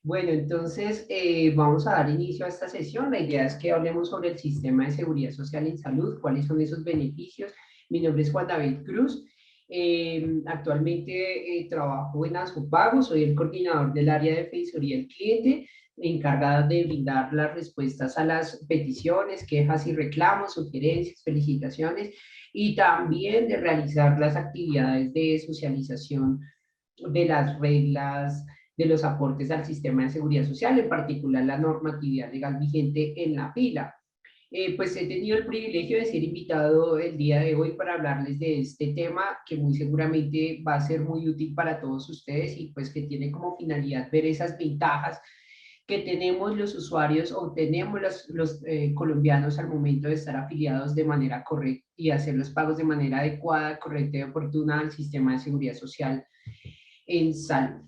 Bueno, entonces vamos a dar inicio a esta sesión. La idea es que hablemos sobre el sistema de seguridad social en salud, cuáles son esos beneficios. Mi nombre es Juan David Cruz. Actualmente trabajo en Asopago, soy el coordinador del área de defensoría del cliente, encargada de brindar las respuestas a las peticiones, quejas y reclamos, sugerencias, felicitaciones y también de realizar las actividades de socialización de las reglas de los aportes al sistema de seguridad social, en particular la normatividad legal vigente en la pila. Pues he tenido el privilegio de ser invitado el día de hoy para hablarles de este tema que muy seguramente va a ser muy útil para todos ustedes y pues que tiene como finalidad ver esas ventajas que tenemos los usuarios o tenemos los colombianos al momento de estar afiliados de manera correcta y hacer los pagos de manera adecuada, correcta y oportuna al sistema de seguridad social en salud.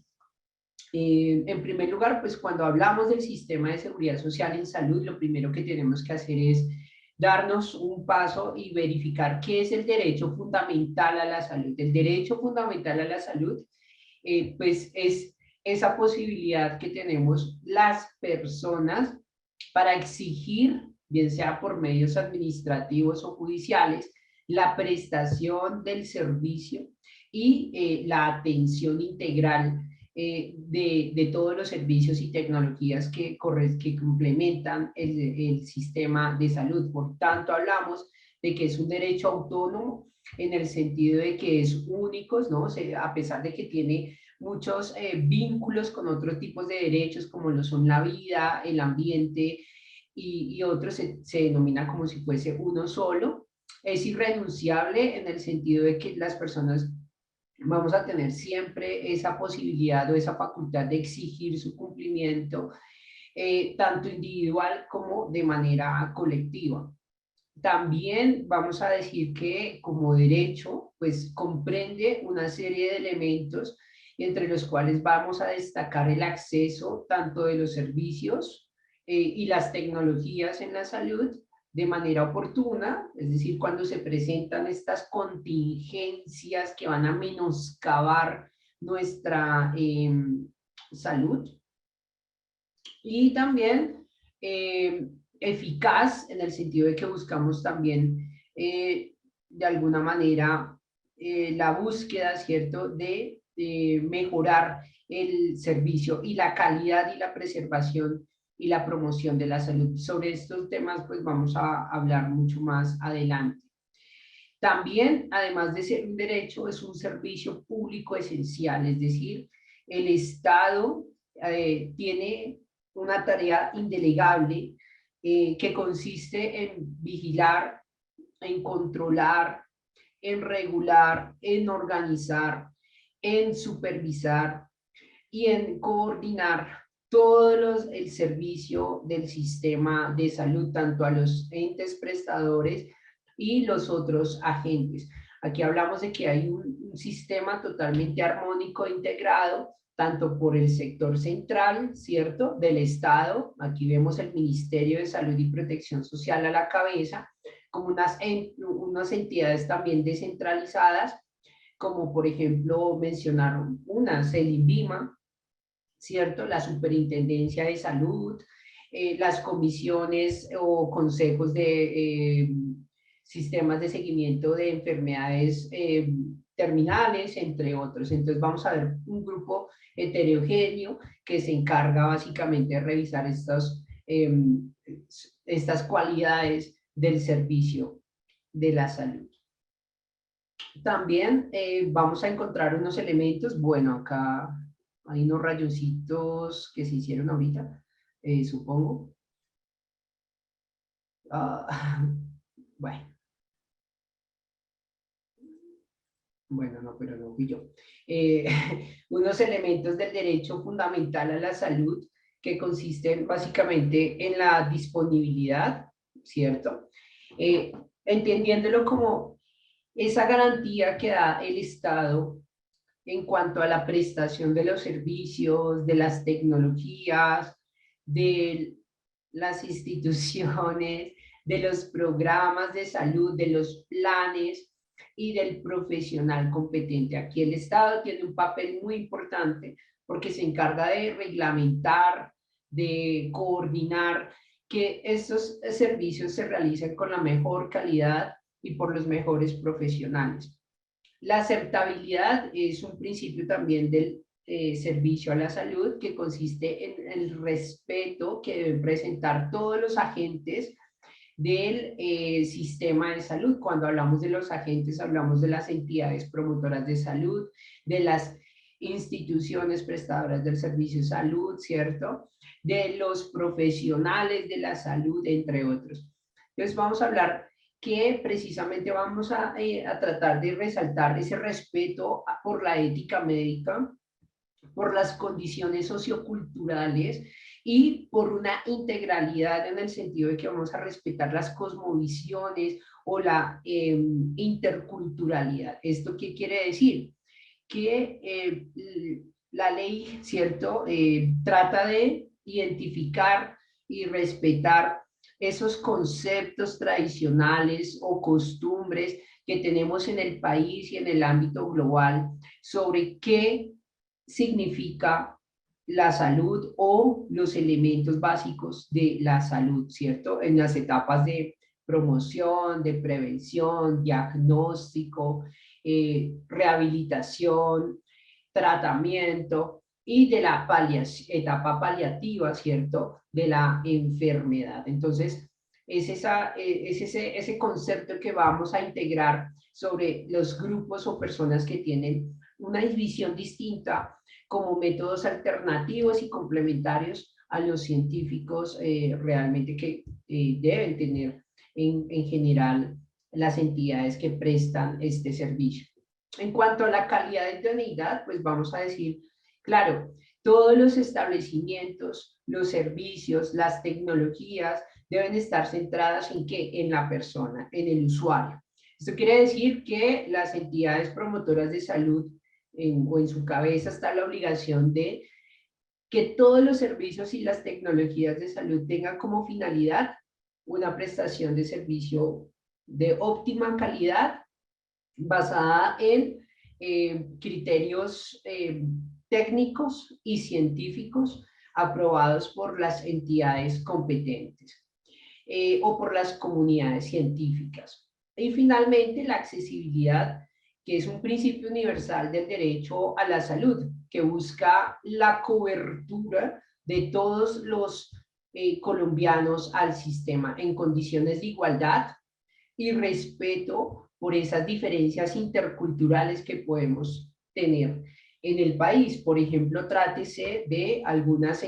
En primer lugar, pues cuando hablamos del sistema de seguridad social en salud, lo primero que tenemos que hacer es darnos un paso y verificar qué es el derecho fundamental a la salud. El derecho fundamental a la salud, pues es esa posibilidad que tenemos las personas para exigir, bien sea por medios administrativos o judiciales, la prestación del servicio y la atención integral de todos los servicios y tecnologías que complementan el sistema de salud. Por tanto, hablamos de que es un derecho autónomo en el sentido de que es único, ¿no? A pesar de que tiene muchos vínculos con otros tipos de derechos como lo son la vida, el ambiente y otros, se denomina como si fuese uno solo. Es irrenunciable en el sentido de que las personas vamos a tener siempre esa posibilidad o esa facultad de exigir su cumplimiento, tanto individual como de manera colectiva. También vamos a decir que como derecho, pues comprende una serie de elementos entre los cuales vamos a destacar el acceso tanto de los servicios y las tecnologías en la salud de manera oportuna, es decir, cuando se presentan estas contingencias que van a menoscabar nuestra salud, y también eficaz en el sentido de que buscamos también de alguna manera la búsqueda, ¿cierto?, de mejorar el servicio y la calidad y la preservación y la promoción de la salud. Sobre estos temas pues vamos a hablar mucho más adelante. También, además de ser un derecho, es un servicio público esencial, es decir, el Estado tiene una tarea indelegable que consiste en vigilar, en controlar, en regular, en organizar, en supervisar y en coordinar el servicio del sistema de salud, tanto a los entes prestadores y los otros agentes. Aquí hablamos de que hay un sistema totalmente armónico e integrado, tanto por el sector central, ¿cierto?, del Estado, aquí vemos el Ministerio de Salud y Protección Social a la cabeza, como unas entidades también descentralizadas, como por ejemplo mencionaron una, CELINVIMA, ¿cierto? La Superintendencia de Salud, las comisiones o consejos de sistemas de seguimiento de enfermedades terminales, entre otros. Entonces vamos a ver un grupo heterogéneo que se encarga básicamente de revisar estas cualidades del servicio de la salud. También vamos a encontrar unos elementos, bueno, acá hay unos rayoncitos que se hicieron ahorita, supongo. Bueno, bueno, no, pero no fui yo. Eh, unos elementos del derecho fundamental a la salud que consisten básicamente en la disponibilidad, ¿cierto? Entendiéndolo como esa garantía que da el Estado en cuanto a la prestación de los servicios, de las tecnologías, de las instituciones, de los programas de salud, de los planes y del profesional competente. Aquí el Estado tiene un papel muy importante porque se encarga de reglamentar, de coordinar que estos servicios se realicen con la mejor calidad y por los mejores profesionales. La aceptabilidad es un principio también del servicio a la salud que consiste en el respeto que deben presentar todos los agentes del sistema de salud. Cuando hablamos de los agentes, hablamos de las entidades promotoras de salud, de las instituciones prestadoras del servicio de salud, ¿cierto? De los profesionales de la salud, entre otros. Entonces vamos a hablar que precisamente vamos a tratar de resaltar ese respeto por la ética médica, por las condiciones socioculturales y por una integralidad en el sentido de que vamos a respetar las cosmovisiones o la interculturalidad. ¿Esto qué quiere decir? Que la ley, ¿cierto?, trata de identificar y respetar esos conceptos tradicionales o costumbres que tenemos en el país y en el ámbito global sobre qué significa la salud o los elementos básicos de la salud, ¿cierto? En las etapas de promoción, de prevención, diagnóstico, rehabilitación, tratamiento y de la etapa paliativa, ¿cierto? De la enfermedad. Entonces, es ese concepto que vamos a integrar sobre los grupos o personas que tienen una visión distinta como métodos alternativos y complementarios a los científicos realmente que deben tener en general las entidades que prestan este servicio. En cuanto a la calidad de idoneidad, pues vamos a decir, claro, todos los establecimientos, los servicios, las tecnologías deben estar centradas en qué, en la persona, en el usuario. Esto quiere decir que las entidades promotoras de salud o en su cabeza está la obligación de que todos los servicios y las tecnologías de salud tengan como finalidad una prestación de servicio de óptima calidad basada en criterios técnicos y científicos aprobados por las entidades competentes o por las comunidades científicas. Y finalmente, la accesibilidad, que es un principio universal del derecho a la salud, que busca la cobertura de todos los colombianos al sistema en condiciones de igualdad y respeto por esas diferencias interculturales que podemos tener en el país. Por ejemplo, trátese de algunas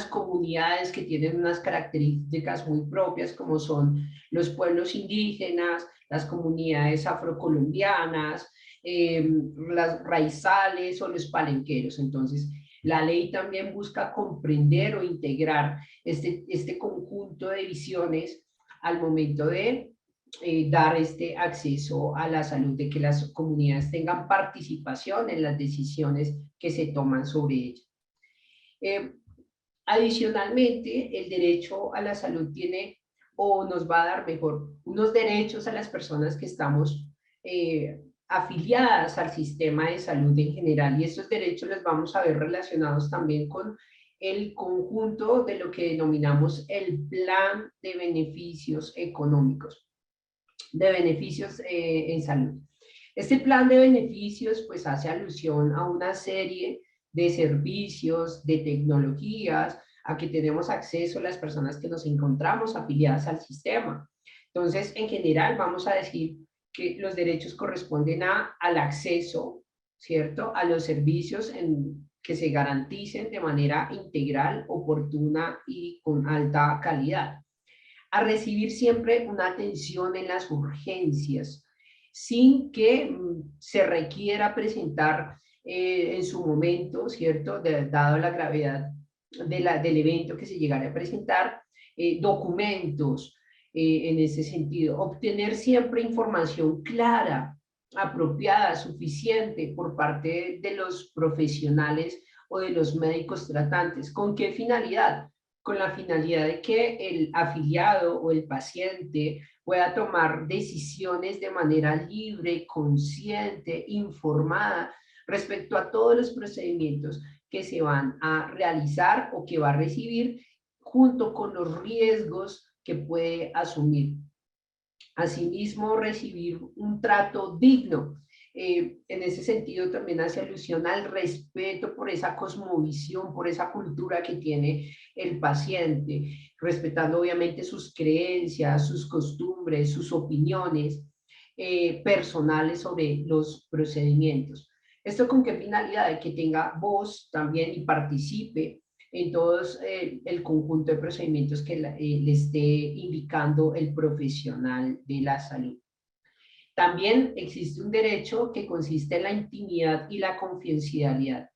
comunidades que tienen unas características muy propias, como son los pueblos indígenas, las comunidades afrocolombianas, las raizales o los palenqueros. Entonces, la ley también busca comprender o integrar este conjunto de visiones al momento de dar este acceso a la salud, de que las comunidades tengan participación en las decisiones que se toman sobre ellas. Adicionalmente, el derecho a la salud tiene o nos va a dar mejor unos derechos a las personas que estamos afiliadas al sistema de salud en general, y estos derechos los vamos a ver relacionados también con el conjunto de lo que denominamos el plan de beneficios económicos, de beneficios en salud. Este plan de beneficios pues hace alusión a una serie de servicios, de tecnologías, a que tenemos acceso las personas que nos encontramos afiliadas al sistema. Entonces, en general, vamos a decir que los derechos corresponden al acceso, ¿cierto?, a los servicios que se garanticen de manera integral, oportuna y con alta calidad. A recibir siempre una atención en las urgencias, sin que se requiera presentar en su momento, ¿cierto?, dado la gravedad del evento que se llegara a presentar, documentos en ese sentido. Obtener siempre información clara, apropiada, suficiente por parte de los profesionales o de los médicos tratantes. ¿Con qué finalidad? Con la finalidad de que el afiliado o el paciente pueda tomar decisiones de manera libre, consciente, informada respecto a todos los procedimientos que se van a realizar o que va a recibir, junto con los riesgos que puede asumir. Asimismo, recibir un trato digno. En ese sentido también hace alusión al respeto por esa cosmovisión, por esa cultura que tiene el paciente, respetando obviamente sus creencias, sus costumbres, sus opiniones personales sobre los procedimientos. ¿Esto con qué finalidad? De que tenga voz también y participe en todos el conjunto de procedimientos que le esté indicando el profesional de la salud. También existe un derecho que consiste en la intimidad y la confidencialidad.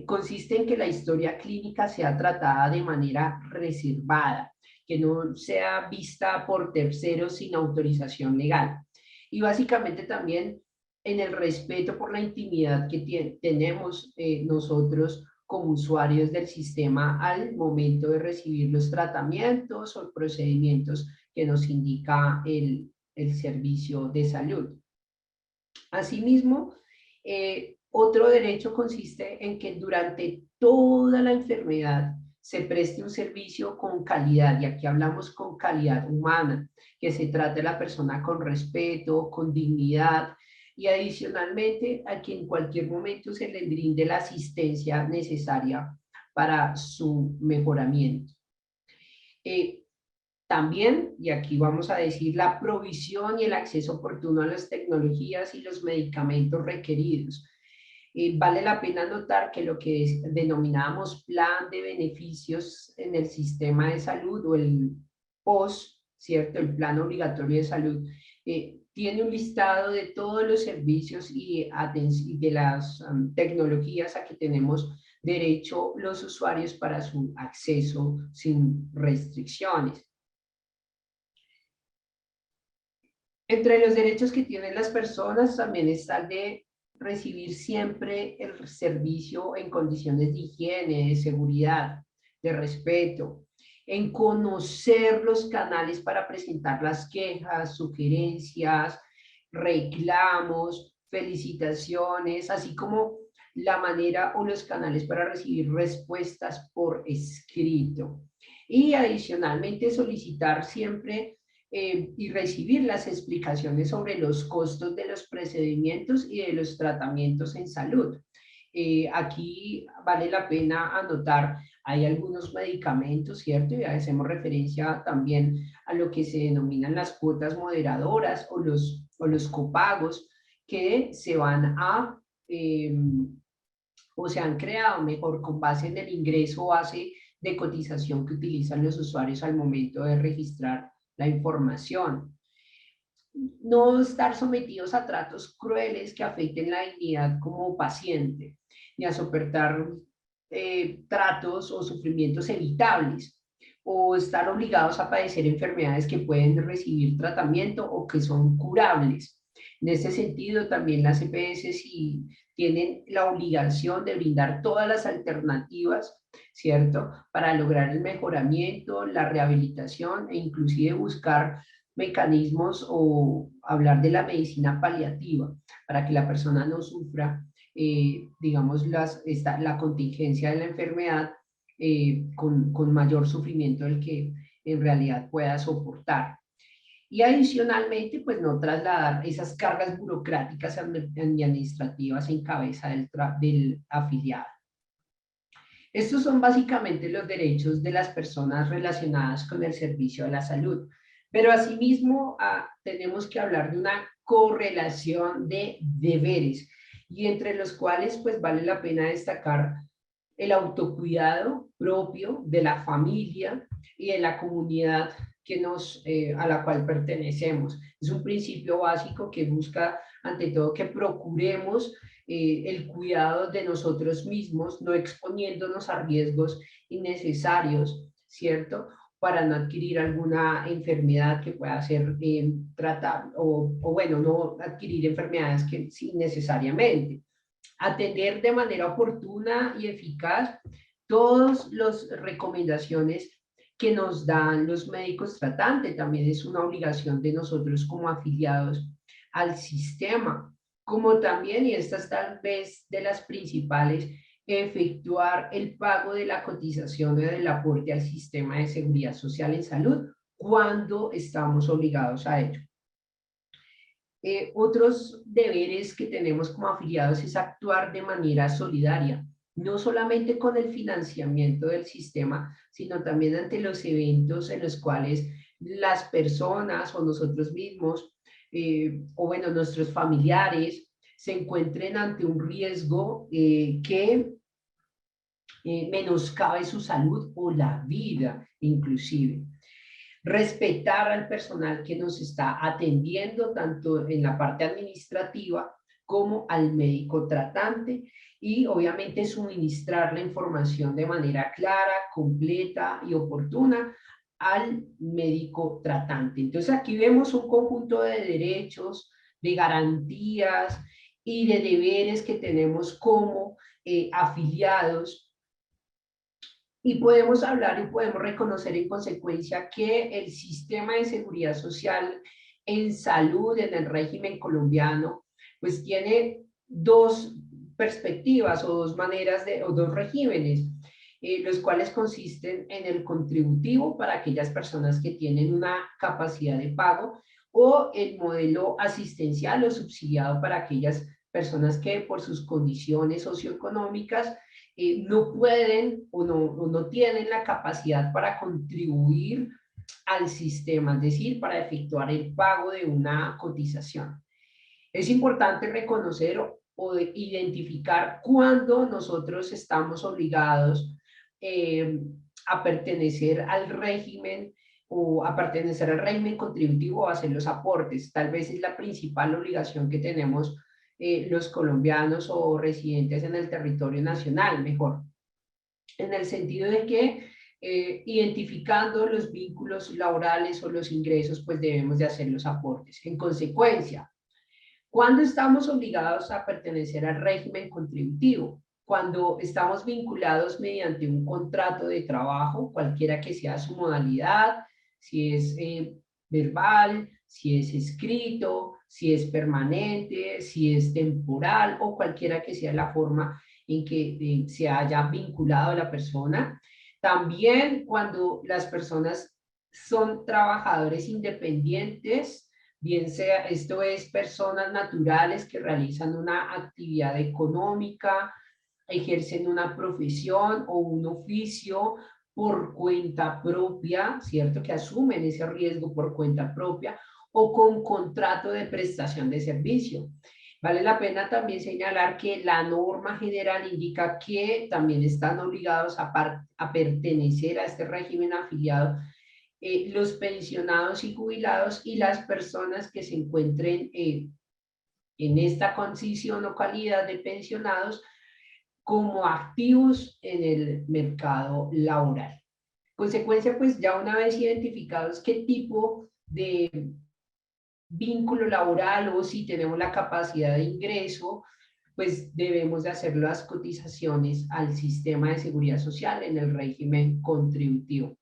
Consiste en que la historia clínica sea tratada de manera reservada, que no sea vista por terceros sin autorización legal. Y básicamente también en el respeto por la intimidad que tenemos nosotros como usuarios del sistema al momento de recibir los tratamientos o procedimientos que nos indica el servicio de salud. Asimismo, otro derecho consiste en que durante toda la enfermedad se preste un servicio con calidad, y aquí hablamos con calidad humana, que se trate a la persona con respeto, con dignidad, y adicionalmente a que en cualquier momento se le brinde la asistencia necesaria para su mejoramiento. También, y aquí vamos a decir, la provisión y el acceso oportuno a las tecnologías y los medicamentos requeridos. Vale la pena notar que lo que denominamos plan de beneficios en el sistema de salud o el POS, ¿cierto? El plan obligatorio de salud, tiene un listado de todos los servicios y de las tecnologías a que tenemos derecho los usuarios para su acceso sin restricciones. Entre los derechos que tienen las personas también está el de recibir siempre el servicio en condiciones de higiene, de seguridad, de respeto, en conocer los canales para presentar las quejas, sugerencias, reclamos, felicitaciones, así como la manera o los canales para recibir respuestas por escrito. Y adicionalmente solicitar siempre y recibir las explicaciones sobre los costos de los procedimientos y de los tratamientos en salud. Aquí vale la pena anotar, hay algunos medicamentos, ¿cierto? Y hacemos referencia también a lo que se denominan las cuotas moderadoras o los copagos que se van a, o se han creado mejor con base en el ingreso base de cotización que utilizan los usuarios al momento de registrar la información. No estar sometidos a tratos crueles que afecten la dignidad como paciente, ni a soportar tratos o sufrimientos evitables, o estar obligados a padecer enfermedades que pueden recibir tratamiento o que son curables. En este sentido, también las EPS sí tienen la obligación de brindar todas las alternativas, ¿cierto?, para lograr el mejoramiento, la rehabilitación e inclusive buscar mecanismos o hablar de la medicina paliativa para que la persona no sufra, digamos, la contingencia de la enfermedad con mayor sufrimiento del que en realidad pueda soportar. Y adicionalmente, pues no trasladar esas cargas burocráticas y administrativas en cabeza del afiliado. Estos son básicamente los derechos de las personas relacionadas con el servicio de la salud. Pero asimismo tenemos que hablar de una correlación de deberes, y entre los cuales pues vale la pena destacar el autocuidado propio de la familia y de la comunidad a la cual pertenecemos. Es un principio básico que busca, ante todo, que procuremos el cuidado de nosotros mismos, no exponiéndonos a riesgos innecesarios, ¿cierto?, para no adquirir alguna enfermedad que pueda ser tratada, o bueno, no adquirir enfermedades que innecesariamente. Atender de manera oportuna y eficaz todas las recomendaciones que nos dan los médicos tratantes. También es una obligación de nosotros como afiliados al sistema, como también, y esta es tal vez de las principales, efectuar el pago de la cotización o del aporte al sistema de seguridad social en salud cuando estamos obligados a ello. Otros deberes que tenemos como afiliados es actuar de manera solidaria, no solamente con el financiamiento del sistema, sino también ante los eventos en los cuales las personas o nosotros mismos, o bueno, nuestros familiares, se encuentren ante un riesgo que menoscabe su salud o la vida inclusive. Respetar al personal que nos está atendiendo, tanto en la parte administrativa como al médico tratante, y obviamente suministrar la información de manera clara, completa y oportuna al médico tratante. Entonces aquí vemos un conjunto de derechos, de garantías y de deberes que tenemos como afiliados, y podemos hablar y podemos reconocer en consecuencia que el sistema de seguridad social en salud en el régimen colombiano pues tiene dos perspectivas o dos maneras o dos regímenes, los cuales consisten en el contributivo para aquellas personas que tienen una capacidad de pago, o el modelo asistencial o subsidiado para aquellas personas que por sus condiciones socioeconómicas no pueden o no tienen la capacidad para contribuir al sistema, es decir, para efectuar el pago de una cotización. Es importante reconocer o identificar cuándo nosotros estamos obligados a pertenecer al régimen o a pertenecer al régimen contributivo o a hacer los aportes. Tal vez es la principal obligación que tenemos los colombianos o residentes en el territorio nacional, mejor, en el sentido de que identificando los vínculos laborales o los ingresos, pues debemos de hacer los aportes. En consecuencia, ¿cuándo estamos obligados a pertenecer al régimen contributivo? Cuando estamos vinculados mediante un contrato de trabajo, cualquiera que sea su modalidad, si es verbal, si es escrito, si es permanente, si es temporal o cualquiera que sea la forma en que se haya vinculado a la persona. También cuando las personas son trabajadores independientes, bien sea, esto es personas naturales que realizan una actividad económica, ejercen una profesión o un oficio por cuenta propia, ¿cierto? Que asumen ese riesgo por cuenta propia o con contrato de prestación de servicio. Vale la pena también señalar que la norma general indica que también están obligados a pertenecer a este régimen afiliado los pensionados y jubilados y las personas que se encuentren en esta condición o calidad de pensionados como activos en el mercado laboral. Consecuencia, pues ya una vez identificados qué tipo de vínculo laboral o si tenemos la capacidad de ingreso, pues debemos de hacer las cotizaciones al sistema de seguridad social en el régimen contributivo.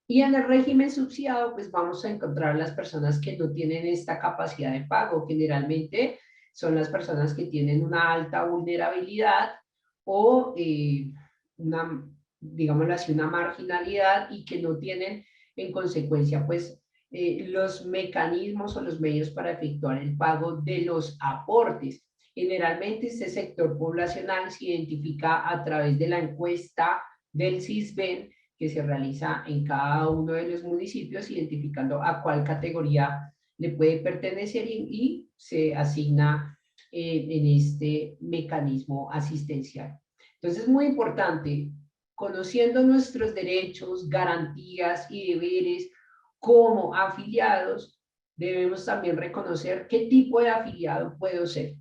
Y en el régimen subsidiado, pues vamos a encontrar las personas que no tienen esta capacidad de pago. Generalmente son las personas que tienen una alta vulnerabilidad o una, digámoslo así, una marginalidad y que no tienen en consecuencia, pues, los mecanismos o los medios para efectuar el pago de los aportes. Generalmente este sector poblacional se identifica a través de la encuesta del CISBEN que se realiza en cada uno de los municipios, identificando a cuál categoría le puede pertenecer y se asigna en este mecanismo asistencial. Entonces es muy importante, conociendo nuestros derechos, garantías y deberes como afiliados, debemos también reconocer qué tipo de afiliado puedo ser.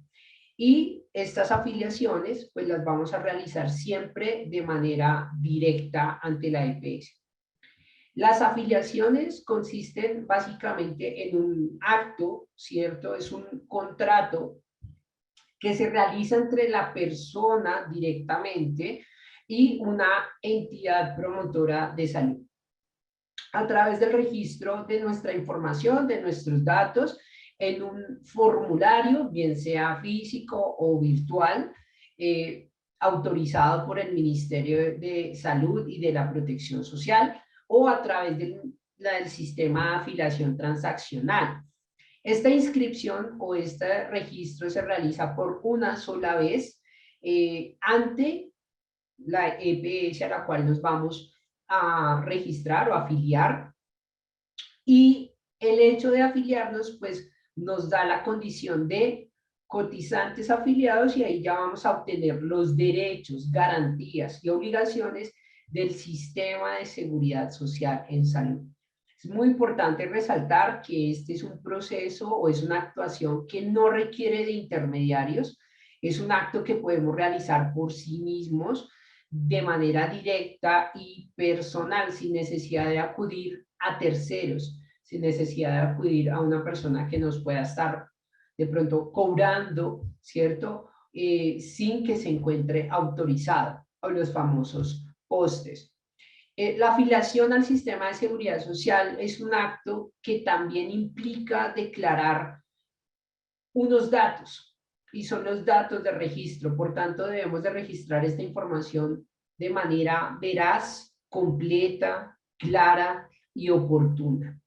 Y estas afiliaciones, pues las vamos a realizar siempre de manera directa ante la EPS. Las afiliaciones consisten básicamente en un acto, ¿cierto? Es un contrato que se realiza entre la persona directamente y una entidad promotora de salud. A través del registro de nuestra información, de nuestros datos, en un formulario, bien sea físico o virtual, autorizado por el Ministerio de Salud y de la Protección Social, o a través del sistema de afiliación transaccional. Esta inscripción o este registro se realiza por una sola vez ante la EPS a la cual nos vamos a registrar o afiliar, y el hecho de afiliarnos pues nos da la condición de cotizantes afiliados, y ahí ya vamos a obtener los derechos, garantías y obligaciones del sistema de seguridad social en salud. Es muy importante resaltar que este es un proceso o es una actuación que no requiere de intermediarios, es un acto que podemos realizar por sí mismos de manera directa y personal, sin necesidad de acudir a terceros, sin necesidad de acudir a una persona que nos pueda estar de pronto cobrando, ¿cierto? Sin que se encuentre autorizado, o los famosos postes. La afiliación al sistema de seguridad social es un acto que también implica declarar unos datos, y son los datos de registro. Por tanto, debemos de registrar esta información de manera veraz, completa, clara y oportuna.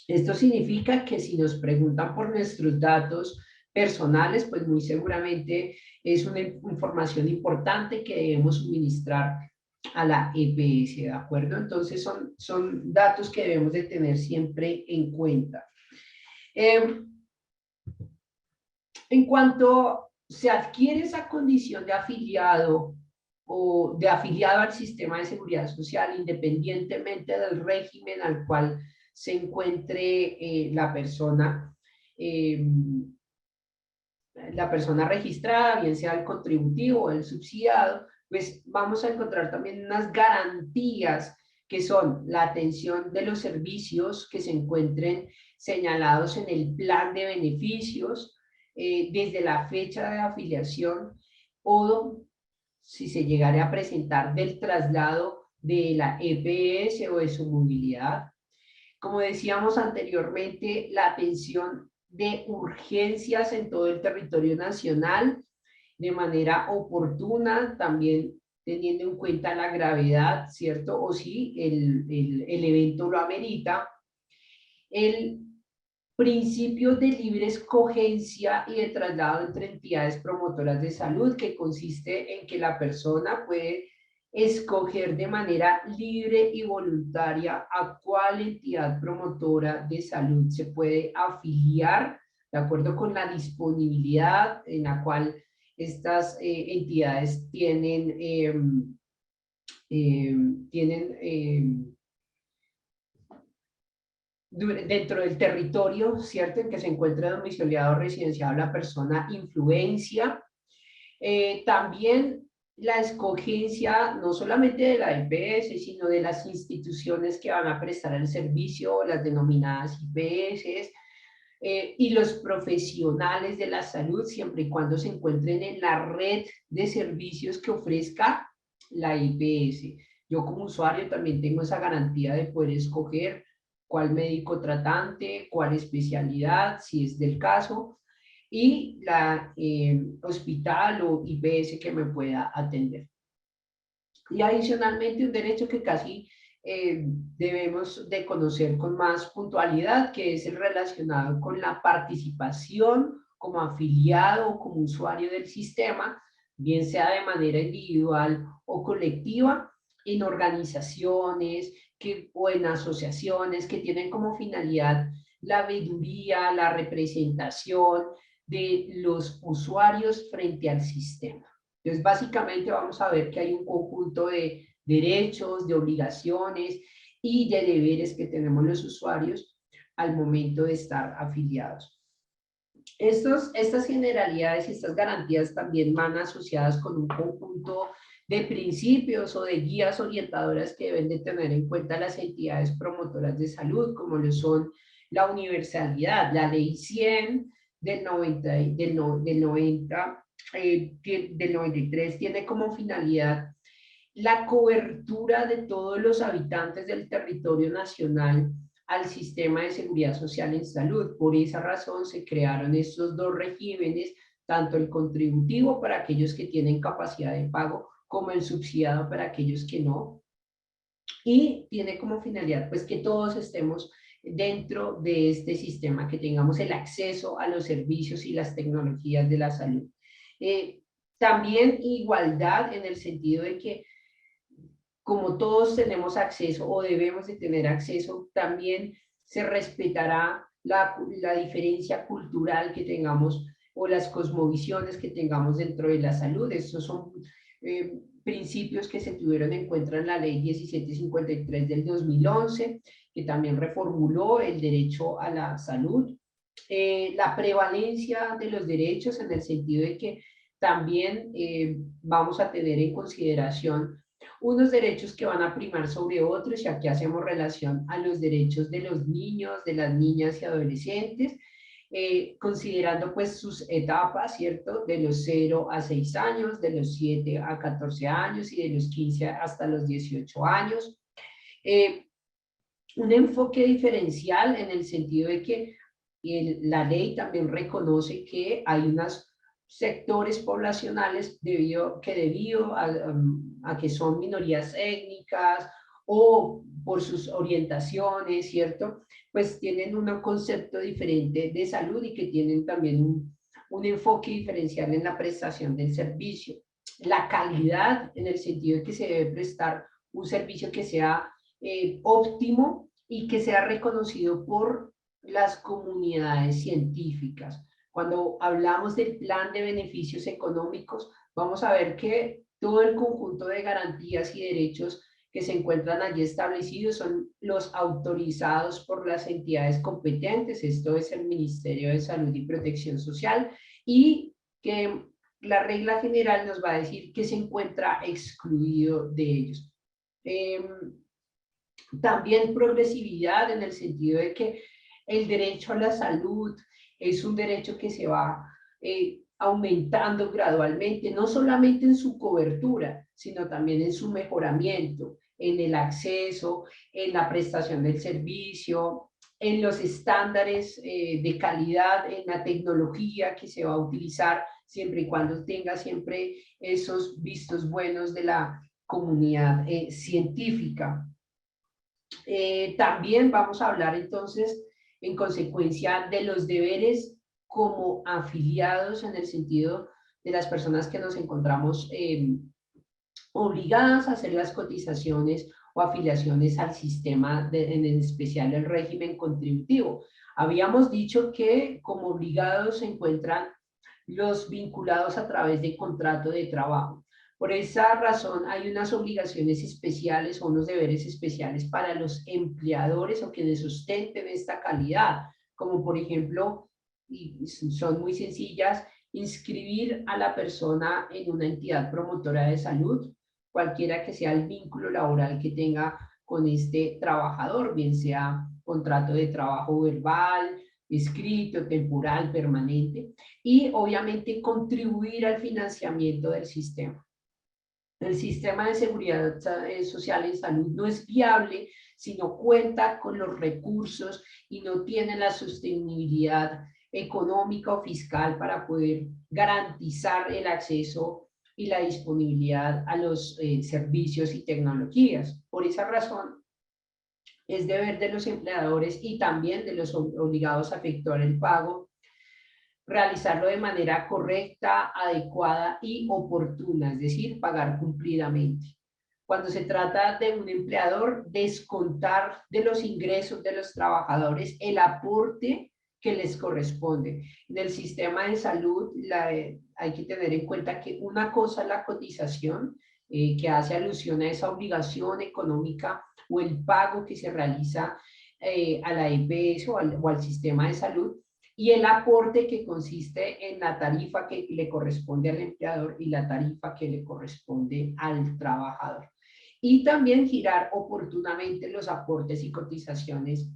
Esto significa que si nos preguntan por nuestros datos personales, pues muy seguramente es una información importante que debemos suministrar a la EPS, ¿de acuerdo? Entonces son datos que debemos de tener siempre en cuenta. En cuanto se adquiere esa condición de afiliado o de afiliado al sistema de seguridad social, independientemente del régimen al cual se encuentre eh, la persona registrada, bien sea el contributivo o el subsidiado, pues vamos a encontrar también unas garantías que son la atención de los servicios que se encuentren señalados en el plan de beneficios desde la fecha de afiliación, o si se llegara a presentar del traslado de la EPS o de su movilidad. Como decíamos anteriormente, la atención de urgencias en todo el territorio nacional de manera oportuna, también teniendo en cuenta la gravedad, ¿cierto? O si el evento lo amerita. El principio de libre escogencia y de traslado entre entidades promotoras de salud, que consiste en que la persona puede escoger de manera libre y voluntaria a cuál entidad promotora de salud se puede afiliar, de acuerdo con la disponibilidad en la cual estas entidades tienen dentro del territorio, ¿cierto?, en que se encuentra domiciliado o residenciado la persona, influencia. También la escogencia no solamente de la IPS, sino de las instituciones que van a prestar el servicio, las denominadas IPS, y los profesionales de la salud, siempre y cuando se encuentren en la red de servicios que ofrezca la IPS. Yo como usuario también tengo esa garantía de poder escoger cuál médico tratante, cuál especialidad, si es del caso, y la hospital o IPS que me pueda atender. Y adicionalmente un derecho que casi debemos de conocer con más puntualidad, que es el relacionado con la participación como afiliado o como usuario del sistema, bien sea de manera individual o colectiva, en organizaciones o en asociaciones que tienen como finalidad la veeduría, la representación de los usuarios frente al sistema. Entonces, básicamente vamos a ver que hay un conjunto de derechos, de obligaciones y de deberes que tenemos los usuarios al momento de estar afiliados. Estas generalidades y estas garantías también van asociadas con un conjunto de principios o de guías orientadoras que deben de tener en cuenta las entidades promotoras de salud, como lo son la universalidad, la ley 100 del 93 tiene como finalidad la cobertura de todos los habitantes del territorio nacional al sistema de seguridad social en salud. Por esa razón se crearon estos dos regímenes, tanto el contributivo para aquellos que tienen capacidad de pago, como el subsidiado para aquellos que no. Y tiene como finalidad pues que todos estemos dentro de este sistema, que tengamos el acceso a los servicios y las tecnologías de la salud. También igualdad en el sentido de que como todos tenemos acceso o debemos de tener acceso, también se respetará la diferencia cultural que tengamos o las cosmovisiones que tengamos dentro de la salud. Estos son principios que se tuvieron en cuenta en la ley 1753 del 2011, que también reformuló el derecho a la salud. La prevalencia de los derechos en el sentido de que también vamos a tener en consideración unos derechos que van a primar sobre otros, y aquí hacemos relación a los derechos de los niños, de las niñas y adolescentes, considerando pues sus etapas, ¿cierto? De los 0 a 6 años, de los 7 a 14 años y de los 15 hasta los 18 años. Un enfoque diferencial en el sentido de que la ley también reconoce que hay unos sectores poblacionales debido a que son minorías étnicas o por sus orientaciones, ¿cierto? Pues tienen un concepto diferente de salud y que tienen también un enfoque diferencial en la prestación del servicio. La calidad en el sentido de que se debe prestar un servicio que sea óptimo y que sea reconocido por las comunidades científicas. Cuando hablamos del plan de beneficios económicos, vamos a ver que todo el conjunto de garantías y derechos que se encuentran allí establecidos son los autorizados por las entidades competentes, esto es el Ministerio de Salud y Protección Social, y que la regla general nos va a decir que se encuentra excluido de ellos. También progresividad en el sentido de que el derecho a la salud es un derecho que se va aumentando gradualmente, no solamente en su cobertura, sino también en su mejoramiento, en el acceso, en la prestación del servicio, en los estándares de calidad, en la tecnología que se va a utilizar, siempre y cuando tenga siempre esos vistos buenos de la comunidad científica. También vamos a hablar entonces, en consecuencia, de los deberes como afiliados en el sentido de las personas que nos encontramos obligadas a hacer las cotizaciones o afiliaciones al sistema, en especial el régimen contributivo. Habíamos dicho que como obligados se encuentran los vinculados a través de contrato de trabajo. Por esa razón hay unas obligaciones especiales o unos deberes especiales para los empleadores o quienes sustenten esta calidad, como por ejemplo, y son muy sencillas, inscribir a la persona en una entidad promotora de salud, cualquiera que sea el vínculo laboral que tenga con este trabajador, bien sea contrato de trabajo verbal, escrito, temporal, permanente, y obviamente contribuir al financiamiento del sistema. El sistema de seguridad social en salud no es viable si no cuenta con los recursos y no tiene la sostenibilidad económica o fiscal para poder garantizar el acceso y la disponibilidad a los servicios y tecnologías. Por esa razón, es deber de los empleadores y también de los obligados a efectuar el pago, realizarlo de manera correcta, adecuada y oportuna, es decir, pagar cumplidamente. Cuando se trata de un empleador, descontar de los ingresos de los trabajadores el aporte que les corresponde. En el sistema de salud hay que tener en cuenta que una cosa es la cotización, que hace alusión a esa obligación económica o el pago que se realiza a la EPS o al sistema de salud, y el aporte que consiste en la tarifa que le corresponde al empleador y la tarifa que le corresponde al trabajador. Y también girar oportunamente los aportes y cotizaciones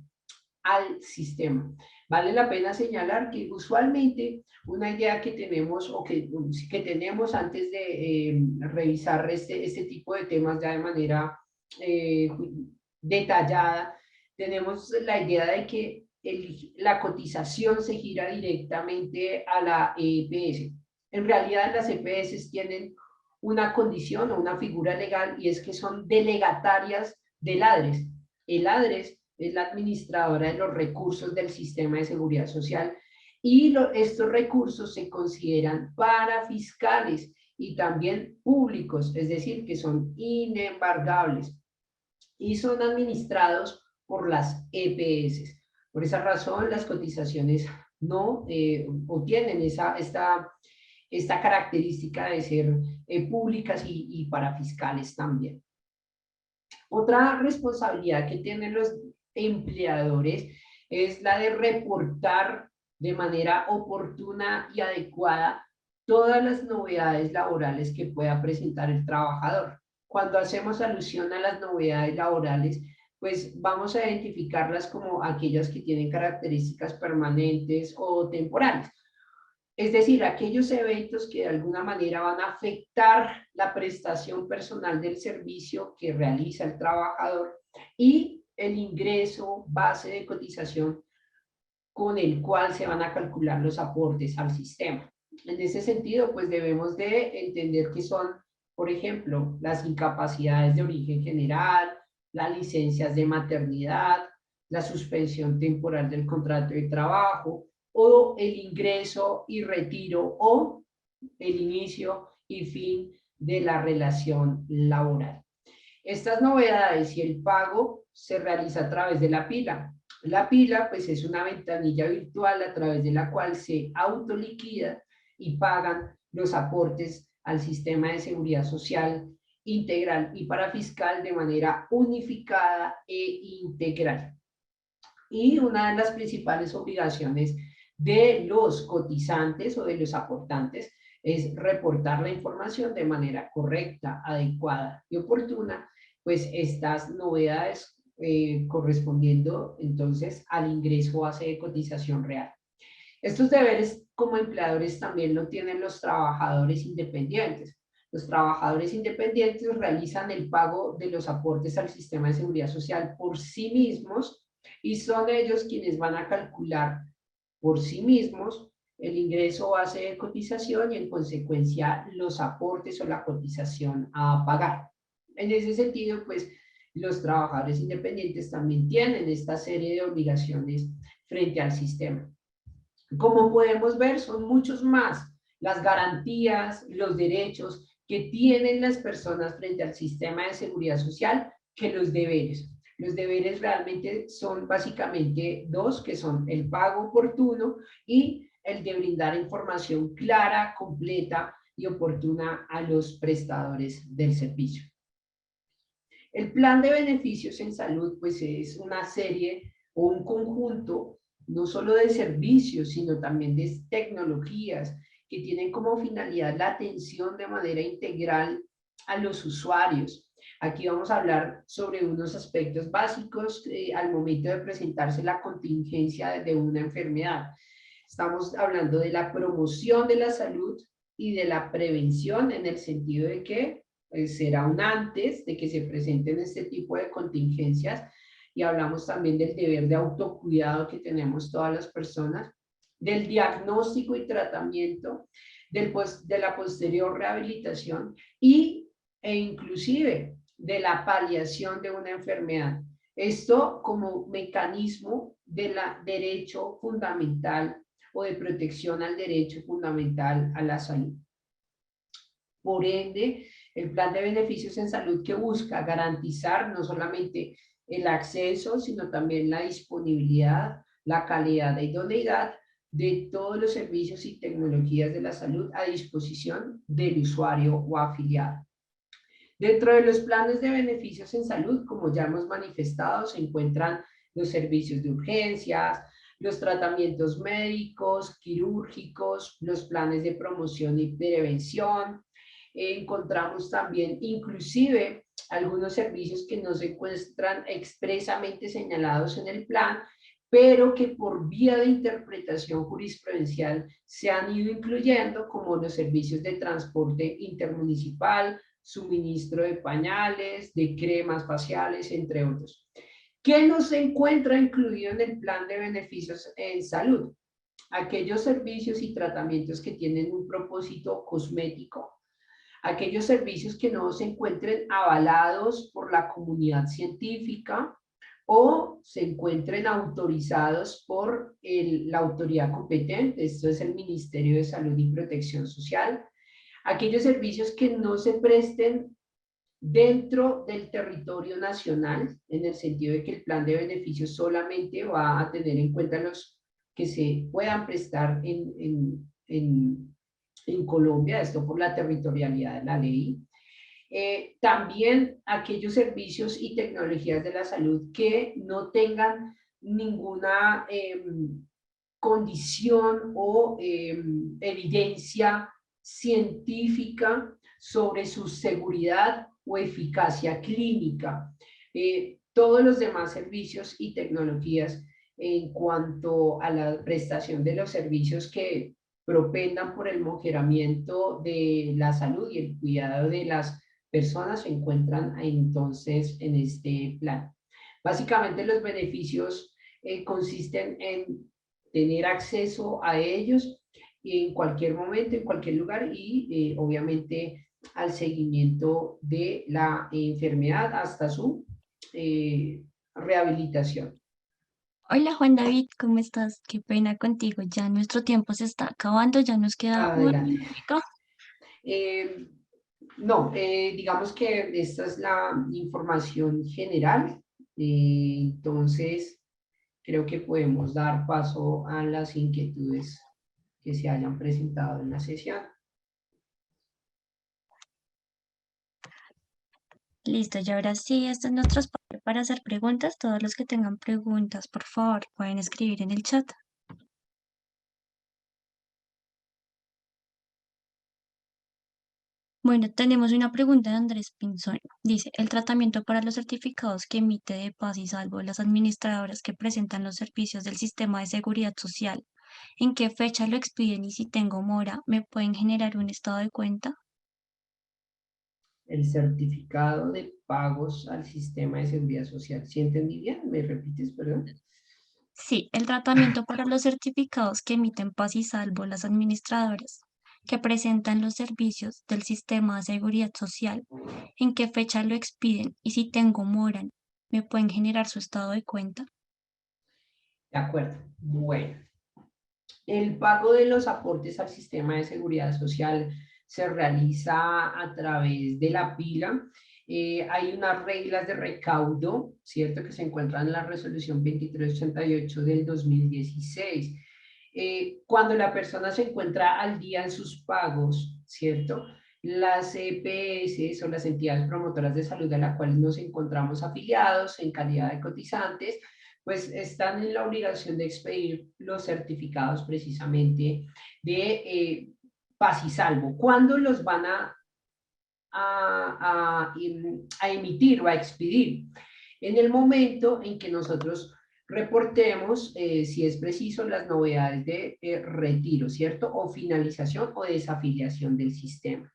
al sistema. Vale la pena señalar que usualmente una idea que tenemos o que tenemos antes de revisar este tipo de temas ya de manera eh, detallada, tenemos la idea de que la cotización se gira directamente a la EPS. En realidad las EPS tienen una condición o una figura legal y es que son delegatarias del ADRES. El ADRES es la administradora de los recursos del sistema de seguridad social y estos recursos se consideran para fiscales y también públicos, es decir, que son inembargables y son administrados por las EPS. Por esa razón, las cotizaciones no o tienen esta característica de ser públicas y para fiscales también. Otra responsabilidad que tienen los empleadores es la de reportar de manera oportuna y adecuada todas las novedades laborales que pueda presentar el trabajador. Cuando hacemos alusión a las novedades laborales, pues vamos a identificarlas como aquellas que tienen características permanentes o temporales. Es decir, aquellos eventos que de alguna manera van a afectar la prestación personal del servicio que realiza el trabajador y el ingreso base de cotización con el cual se van a calcular los aportes al sistema. En ese sentido, pues debemos de entender que son, por ejemplo, las incapacidades de origen general, las licencias de maternidad, la suspensión temporal del contrato de trabajo, o el ingreso y retiro o el inicio y fin de la relación laboral. Estas novedades y el pago se realiza a través de la pila. La pila pues es una ventanilla virtual a través de la cual se autoliquida y pagan los aportes al sistema de seguridad social integral y parafiscal de manera unificada e integral. Y una de las principales obligaciones de los cotizantes o de los aportantes es reportar la información de manera correcta, adecuada y oportuna, pues estas novedades correspondiendo entonces al ingreso base de cotización real. Estos deberes como empleadores también lo tienen los trabajadores independientes. Los trabajadores independientes realizan el pago de los aportes al sistema de seguridad social por sí mismos y son ellos quienes van a calcular por sí mismos el ingreso base de cotización y en consecuencia los aportes o la cotización a pagar. En ese sentido, pues los trabajadores independientes también tienen esta serie de obligaciones frente al sistema. Como podemos ver, son muchos más las garantías, los derechos que tienen las personas frente al sistema de seguridad social que los deberes. Los deberes realmente son básicamente dos, que son el pago oportuno y el de brindar información clara, completa y oportuna a los prestadores del servicio. El plan de beneficios en salud, pues es una serie o un conjunto no solo de servicios, sino también de tecnologías que tienen como finalidad la atención de manera integral a los usuarios. Aquí vamos a hablar sobre unos aspectos básicos al momento de presentarse la contingencia de una enfermedad. Estamos hablando de la promoción de la salud y de la prevención en el sentido de que será un antes de que se presenten este tipo de contingencias y hablamos también del deber de autocuidado que tenemos todas las personas, del diagnóstico y tratamiento, de la posterior rehabilitación e inclusive de la paliación de una enfermedad. Esto como mecanismo de la derecho fundamental o de protección al derecho fundamental a la salud. Por ende, el plan de beneficios en salud que busca garantizar no solamente el acceso, sino también la disponibilidad, la calidad e idoneidad de todos los servicios y tecnologías de la salud a disposición del usuario o afiliado. Dentro de los planes de beneficios en salud, como ya hemos manifestado, se encuentran los servicios de urgencias, los tratamientos médicos, quirúrgicos, los planes de promoción y prevención. Encontramos también inclusive algunos servicios que no se encuentran expresamente señalados en el plan, pero que por vía de interpretación jurisprudencial se han ido incluyendo, como los servicios de transporte intermunicipal, suministro de pañales, de cremas faciales, entre otros. ¿Qué no se encuentra incluido en el plan de beneficios en salud? Aquellos servicios y tratamientos que tienen un propósito cosmético, aquellos servicios que no se encuentren avalados por la comunidad científica o se encuentren autorizados por la autoridad competente, esto es el Ministerio de Salud y Protección Social, aquellos servicios que no se presten dentro del territorio nacional, en el sentido de que el plan de beneficios solamente va a tener en cuenta los que se puedan prestar en Colombia, esto por la territorialidad de la ley. También aquellos servicios y tecnologías de la salud que no tengan ninguna condición o evidencia científica sobre su seguridad o eficacia clínica. Todos los demás servicios y tecnologías en cuanto a la prestación de los servicios que propendan por el mejoramiento de la salud y el cuidado de las personas se encuentran entonces en este plan. Básicamente los beneficios consisten en tener acceso a ellos en cualquier momento, en cualquier lugar y obviamente al seguimiento de la enfermedad hasta su rehabilitación. Hola Juan David, ¿cómo estás? Qué pena contigo, ya nuestro tiempo se está acabando, ya nos queda una Adelante. minútica. Eh, no, digamos que esta es la información general, entonces creo que podemos dar paso a las inquietudes que se hayan presentado en la sesión. Listo, y ahora sí, este es nuestro espacio para hacer preguntas. Todos los que tengan preguntas, por favor, pueden escribir en el chat. Bueno, tenemos una pregunta de Andrés Pinzón. Dice, el tratamiento para los certificados que emite de paz y salvo las administradoras que presentan los servicios del sistema de seguridad social, ¿en qué fecha lo expiden y si tengo mora, me pueden generar un estado de cuenta? El certificado de pagos al sistema de seguridad social. ¿Sí entendí bien? ¿Me repites, perdón? Sí, el tratamiento para los certificados que emiten Paz y Salvo las administradoras que presentan los servicios del sistema de seguridad social, en qué fecha lo expiden y si tengo moran, me pueden generar su estado de cuenta. De acuerdo. Bueno, el pago de los aportes al sistema de seguridad social se realiza a través de la pila. Hay unas reglas de recaudo, ¿cierto? Que se encuentran en la resolución 2388 del 2016. Cuando la persona se encuentra al día en sus pagos, ¿cierto? Las EPS o las entidades promotoras de salud a las cuales nos encontramos afiliados en calidad de cotizantes, pues están en la obligación de expedir los certificados precisamente de paz y salvo. ¿Cuándo los van a emitir o a expedir? En el momento en que nosotros reportemos, si es preciso, las novedades de retiro, ¿cierto? O finalización o desafiliación del sistema.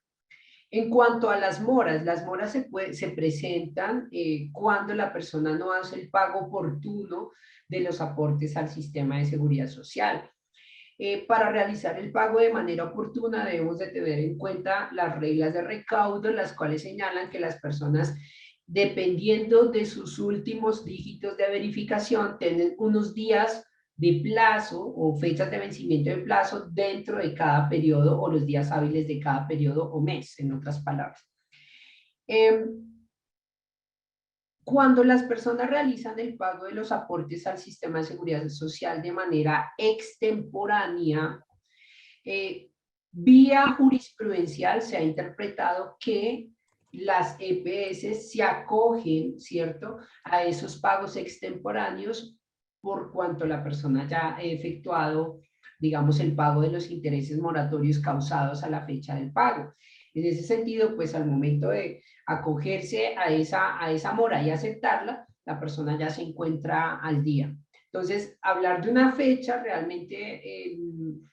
En cuanto a las moras se presentan cuando la persona no hace el pago oportuno de los aportes al sistema de seguridad social. Para realizar el pago de manera oportuna debemos de tener en cuenta las reglas de recaudo, las cuales señalan que las personas, dependiendo de sus últimos dígitos de verificación, tienen unos días de plazo o fechas de vencimiento de plazo dentro de cada periodo o los días hábiles de cada periodo o mes, en otras palabras. Cuando las personas realizan el pago de los aportes al sistema de seguridad social de manera extemporánea, vía jurisprudencial se ha interpretado que las EPS se acogen, ¿cierto?, a esos pagos extemporáneos por cuanto la persona ya ha efectuado, digamos, el pago de los intereses moratorios causados a la fecha del pago. En ese sentido, pues al momento de acogerse a esa mora y aceptarla, la persona ya se encuentra al día. Entonces, hablar de una fecha realmente,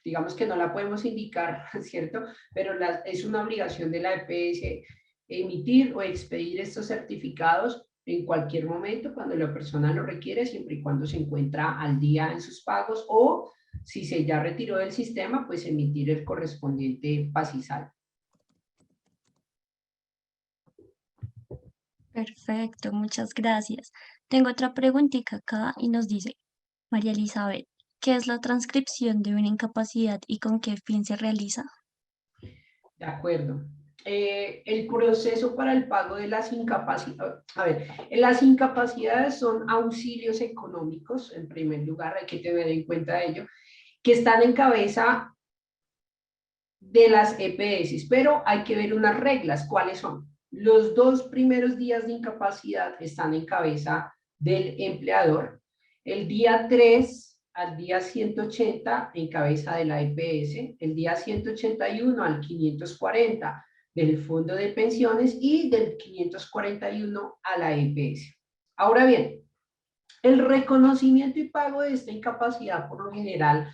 digamos que no la podemos indicar, ¿cierto? Pero es una obligación de la EPS emitir o expedir estos certificados en cualquier momento cuando la persona lo requiere, siempre y cuando se encuentra al día en sus pagos, o si se ya retiró del sistema, pues emitir el correspondiente PASISAL. Perfecto, muchas gracias. Tengo otra preguntita acá y nos dice, María Elizabeth, ¿qué es la transcripción de una incapacidad y con qué fin se realiza? De acuerdo. El proceso para el pago de las incapacidades, a ver, las incapacidades son auxilios económicos, en primer lugar, hay que tener en cuenta ello, que están en cabeza de las EPS, pero hay que ver unas reglas. ¿Cuáles son? Los 2 primeros días de incapacidad están en cabeza del empleador, el día 3 al día 180 en cabeza de la EPS, el día 181 al 540 del Fondo de Pensiones y del 541 a la EPS. Ahora bien, el reconocimiento y pago de esta incapacidad por lo general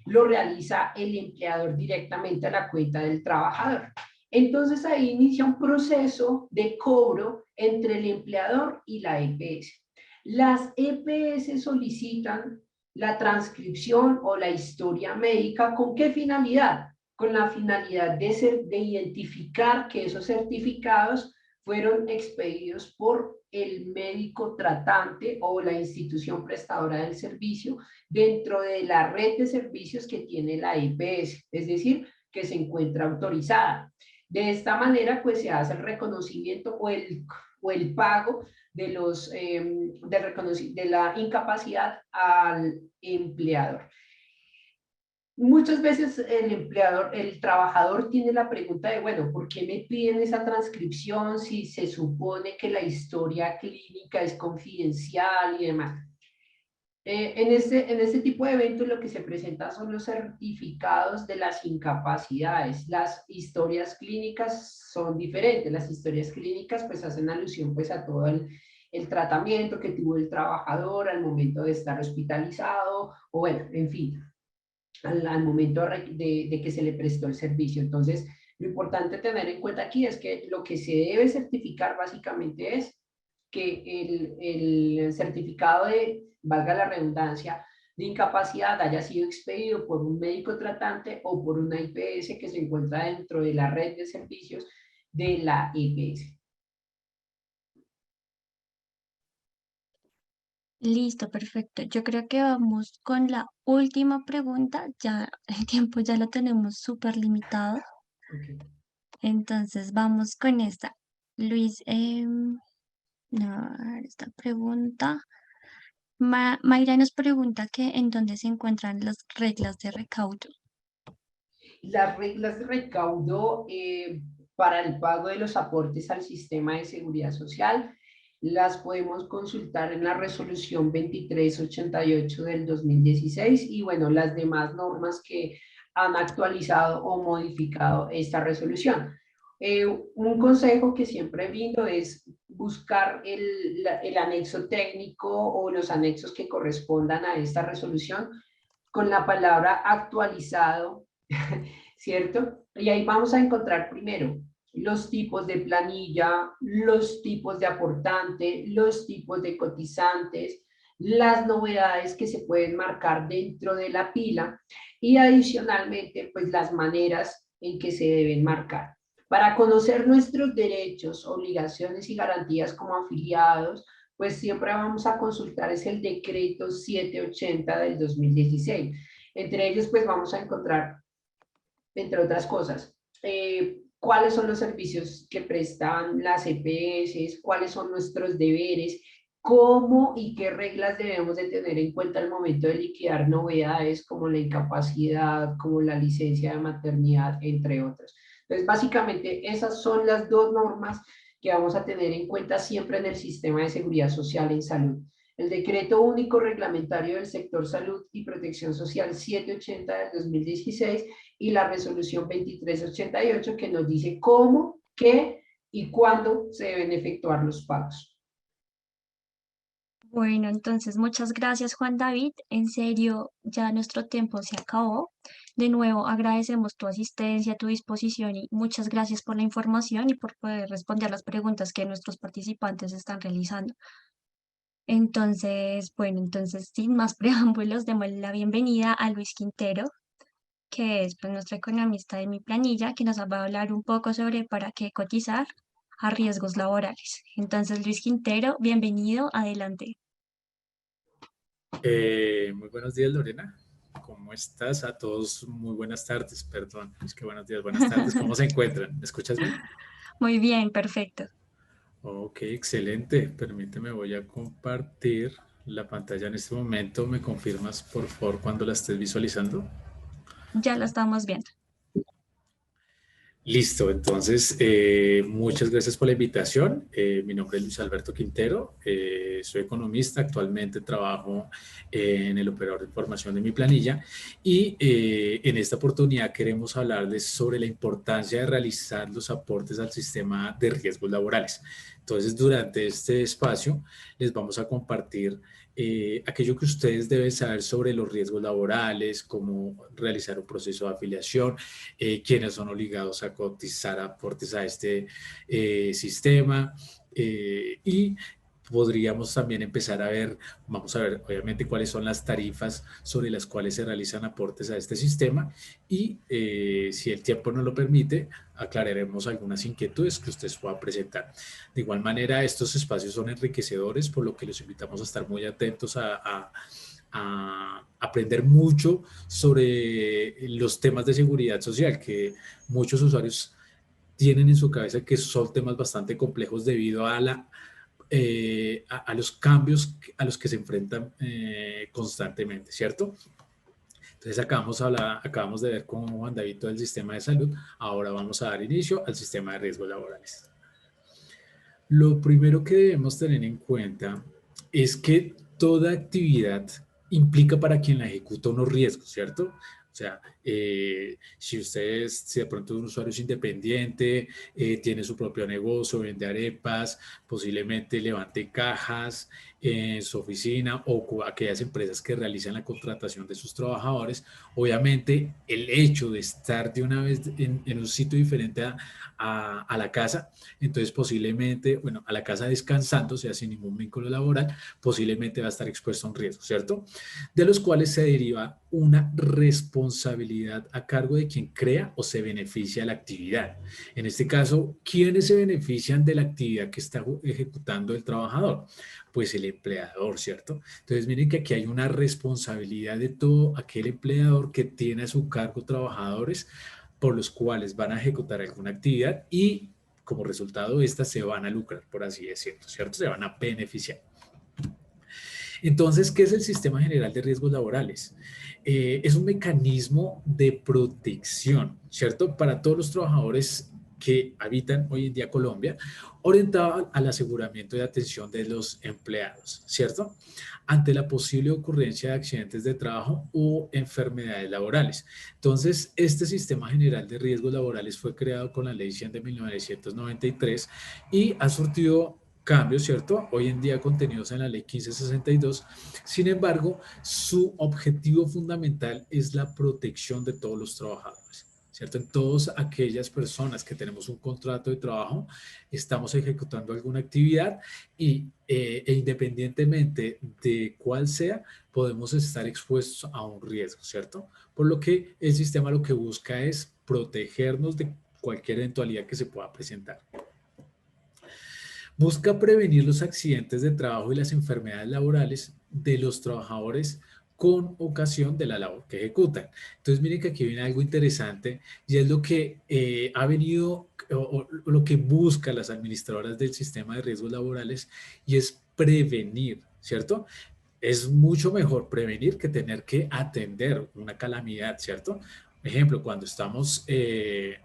lo realiza el empleador directamente a la cuenta del trabajador. Entonces ahí inicia un proceso de cobro entre el empleador y la EPS. Las EPS solicitan la transcripción o la historia médica. ¿Con qué finalidad? Con la finalidad de identificar que esos certificados fueron expedidos por el médico tratante o la institución prestadora del servicio dentro de la red de servicios que tiene la EPS, es decir, que se encuentra autorizada. De esta manera, pues se hace el reconocimiento o el pago de, de la incapacidad al empleador. Muchas veces el empleador, el trabajador tiene la pregunta de, bueno, ¿por qué me piden esa transcripción si se supone que la historia clínica es confidencial y demás? En este tipo de eventos lo que se presenta son los certificados de las incapacidades. Las historias clínicas son diferentes. Las historias clínicas pues hacen alusión pues a todo el tratamiento que tuvo el trabajador al momento de estar hospitalizado o bueno, en fin, al momento de que se le prestó el servicio. Entonces, lo importante tener en cuenta aquí es que lo que se debe certificar básicamente es que el certificado de, valga la redundancia, de incapacidad haya sido expedido por un médico tratante o por una IPS que se encuentra dentro de la red de servicios de la IPS. Listo, perfecto. Yo creo que vamos con la última pregunta. Ya el tiempo ya lo tenemos súper limitado. Okay. Entonces vamos con esta. Luis, no, esta pregunta. Mayra nos pregunta que en dónde se encuentran las reglas de recaudo. Las reglas de recaudo para el pago de los aportes al sistema de seguridad social las podemos consultar en la resolución 2388 del 2016 y bueno, las demás normas que han actualizado o modificado esta resolución. Un consejo que siempre brindo es buscar el anexo técnico o los anexos que correspondan a esta resolución con la palabra actualizado, ¿cierto? Y ahí vamos a encontrar primero los tipos de planilla, los tipos de aportante, los tipos de cotizantes, las novedades que se pueden marcar dentro de la pila y adicionalmente pues las maneras en que se deben marcar. Para conocer nuestros derechos, obligaciones y garantías como afiliados, pues siempre vamos a consultar es el decreto 780 del 2016. Entre ellos pues vamos a encontrar, entre otras cosas, cuáles son los servicios que prestan las EPS, cuáles son nuestros deberes, cómo y qué reglas debemos de tener en cuenta al momento de liquidar novedades como la incapacidad, como la licencia de maternidad, entre otros. Entonces, básicamente, esas son las dos normas que vamos a tener en cuenta siempre en el sistema de seguridad social en salud. El Decreto Único Reglamentario del Sector Salud y Protección Social 780 del 2016 y la Resolución 2388 que nos dice cómo, qué y cuándo se deben efectuar los pagos. Bueno, entonces muchas gracias, Juan David. En serio, ya nuestro tiempo se acabó. De nuevo, agradecemos tu asistencia, tu disposición y muchas gracias por la información y por poder responder las preguntas que nuestros participantes están realizando. Entonces, bueno, entonces sin más preámbulos, démosle la bienvenida a Luis Quintero, que es pues, nuestro economista de mi planilla, que nos va a hablar un poco sobre para qué cotizar a riesgos laborales. Entonces, Luis Quintero, bienvenido, adelante. Muy buenos días, Lorena. ¿Cómo estás? A todos, muy buenas tardes, perdón. Es que buenos días, buenas tardes. ¿Cómo se encuentran? ¿Me escuchas bien? Muy bien, perfecto. Ok, excelente. Permíteme, voy a compartir la pantalla en este momento. ¿Me confirmas, por favor, cuando la estés visualizando? Ya lo estamos viendo. Listo, entonces muchas gracias por la invitación. Mi nombre es Luis Alberto Quintero, soy economista, actualmente trabajo en el operador de información de mi planilla y en esta oportunidad queremos hablarles sobre la importancia de realizar los aportes al sistema de riesgos laborales. Entonces, durante este espacio les vamos a compartir aquello que ustedes deben saber sobre los riesgos laborales, cómo realizar un proceso de afiliación, quienes son obligados a cotizar aportes a este sistema y podríamos también empezar a ver, vamos a ver obviamente cuáles son las tarifas sobre las cuales se realizan aportes a este sistema y si el tiempo nos lo permite, aclararemos algunas inquietudes que ustedes puedan presentar. De igual manera, estos espacios son enriquecedores, por lo que los invitamos a estar muy atentos a aprender mucho sobre los temas de seguridad social que muchos usuarios tienen en su cabeza que son temas bastante complejos debido a los cambios a los que se enfrentan constantemente, ¿cierto? Entonces acabamos de ver cómo Juan David todo el sistema de salud, ahora vamos a dar inicio al sistema de riesgos laborales. Lo primero que debemos tener en cuenta es que toda actividad implica para quien la ejecuta unos riesgos, ¿cierto? O sea, si de pronto un usuario es independiente, tiene su propio negocio, vende arepas, posiblemente levante cajas en su oficina o aquellas empresas que realizan la contratación de sus trabajadores, obviamente el hecho de estar de una vez en un sitio diferente a la casa, entonces posiblemente, bueno, a la casa descansando, o sea, sin ningún vínculo laboral, posiblemente va a estar expuesto a un riesgo, ¿cierto? De los cuales se deriva una responsabilidad a cargo de quien crea o se beneficia de la actividad. En este caso, ¿quiénes se benefician de la actividad que está ejecutando el trabajador? Pues el empleador, ¿cierto? Entonces, miren que aquí hay una responsabilidad de todo aquel empleador que tiene a su cargo trabajadores por los cuales van a ejecutar alguna actividad y como resultado de esta se van a lucrar, por así decirlo, ¿cierto? Se van a beneficiar. Entonces, ¿qué es el Sistema General de Riesgos Laborales? Es un mecanismo de protección, ¿cierto? Para todos los trabajadores que habitan hoy en día Colombia, orientado al aseguramiento y atención de los empleados, ¿cierto? Ante la posible ocurrencia de accidentes de trabajo o enfermedades laborales. Entonces, este Sistema General de Riesgos Laborales fue creado con la Ley 100 de 1993 y ha surtido cambios, ¿cierto? Hoy en día contenidos en la Ley 1562. Sin embargo, su objetivo fundamental es la protección de todos los trabajadores, ¿cierto? En todas aquellas personas que tenemos un contrato de trabajo, estamos ejecutando alguna actividad e independientemente de cuál sea, podemos estar expuestos a un riesgo, ¿cierto? Por lo que el sistema lo que busca es protegernos de cualquier eventualidad que se pueda presentar. Busca prevenir los accidentes de trabajo y las enfermedades laborales de los trabajadores con ocasión de la labor que ejecutan. Entonces, miren que aquí viene algo interesante y es lo que ha venido o lo que buscan las administradoras del sistema de riesgos laborales y es prevenir, ¿cierto? Es mucho mejor prevenir que tener que atender una calamidad, ¿cierto? Ejemplo, cuando estamos en